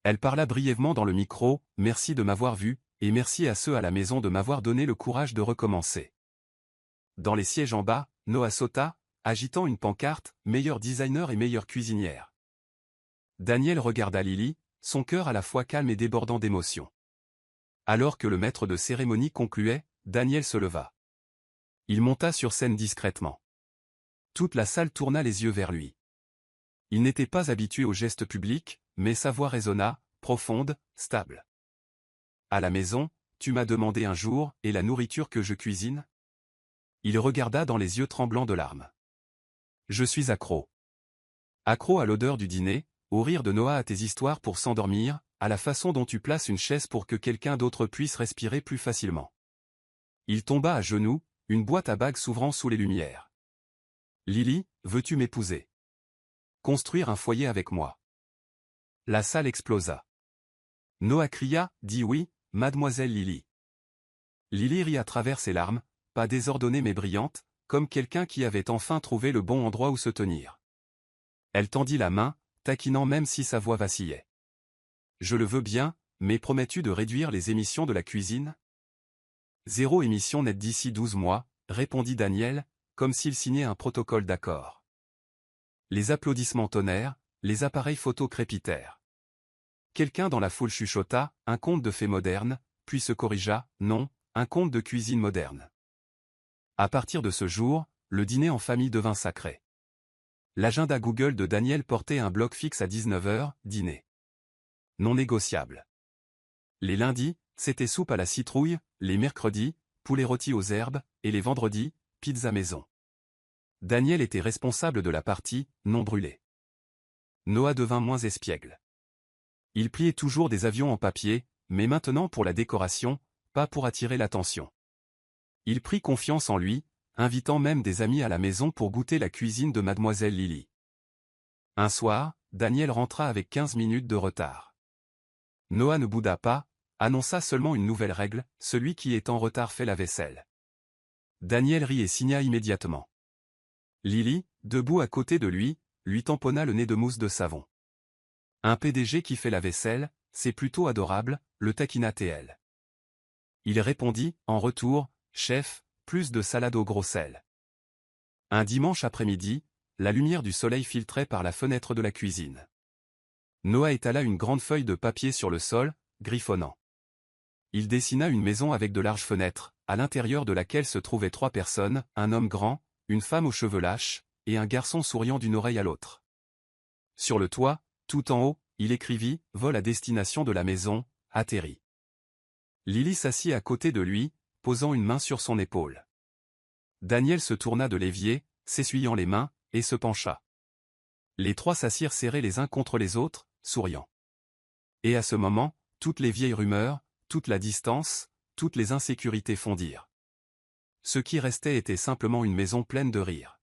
Elle parla brièvement dans le micro, « Merci de m'avoir vu, et merci à ceux à la maison de m'avoir donné le courage de recommencer. » Dans les sièges en bas, Noah sauta, agitant une pancarte, meilleur designer et meilleure cuisinière. Daniel regarda Lily, son cœur à la fois calme et débordant d'émotion. Alors que le maître de cérémonie concluait, Daniel se leva. Il monta sur scène discrètement. Toute la salle tourna les yeux vers lui. Il n'était pas habitué aux gestes publics, mais sa voix résonna, profonde, stable. À la maison, tu m'as demandé un jour, et la nourriture que je cuisine? Il regarda dans les yeux tremblants de larmes. Je suis accro. Accro à l'odeur du dîner, au rire de Noah, à tes histoires pour s'endormir, à la façon dont tu places une chaise pour que quelqu'un d'autre puisse respirer plus facilement. Il tomba à genoux, une boîte à bagues s'ouvrant sous les lumières. Lily, veux-tu m'épouser? Construire un foyer avec moi? La salle explosa. Noah cria, dis oui, mademoiselle Lily. Lily rit à travers ses larmes, pas désordonnée mais brillante, comme quelqu'un qui avait enfin trouvé le bon endroit où se tenir. Elle tendit la main, taquinant même si sa voix vacillait. Je le veux bien, mais promets-tu de réduire les émissions de la cuisine? 0 émission nette d'ici 12 mois, répondit Daniel, comme s'il signait un protocole d'accord. Les applaudissements tonnèrent, les appareils photo crépitèrent. Quelqu'un dans la foule chuchota, un conte de fées moderne, puis se corrigea, non, un conte de cuisine moderne. À partir de ce jour, le dîner en famille devint sacré. L'agenda Google de Daniel portait un bloc fixe à 19h, dîner. Non négociable. Les lundis, c'était soupe à la citrouille, les mercredis, poulet rôti aux herbes, et les vendredis, pizza maison. Daniel était responsable de la partie, non brûlée. Noah devint moins espiègle. Il pliait toujours des avions en papier, mais maintenant pour la décoration, pas pour attirer l'attention. Il prit confiance en lui, invitant même des amis à la maison pour goûter la cuisine de mademoiselle Lily. Un soir, Daniel rentra avec 15 minutes de retard. Noah ne bouda pas, annonça seulement une nouvelle règle, celui qui est en retard fait la vaisselle. Daniel rit et signa immédiatement. Lily, debout à côté de lui tamponna le nez de mousse de savon. Un PDG qui fait la vaisselle, c'est plutôt adorable, le taquina TL. Il répondit, en retour, chef, plus de salade au gros sel. Un dimanche après-midi, la lumière du soleil filtrait par la fenêtre de la cuisine. Noah étala une grande feuille de papier sur le sol, griffonnant. Il dessina une maison avec de larges fenêtres, à l'intérieur de laquelle se trouvaient 3 personnes, un homme grand, une femme aux cheveux lâches, et un garçon souriant d'une oreille à l'autre. Sur le toit, tout en haut, il écrivit « Vol à destination de la maison, atterri ». Lily s'assit à côté de lui, posant une main sur son épaule. Daniel se tourna de l'évier, s'essuyant les mains, et se pencha. Les 3 s'assirent serrés les uns contre les autres, souriant. Et à ce moment, toutes les vieilles rumeurs, toute la distance, toutes les insécurités fondirent. Ce qui restait était simplement une maison pleine de rire.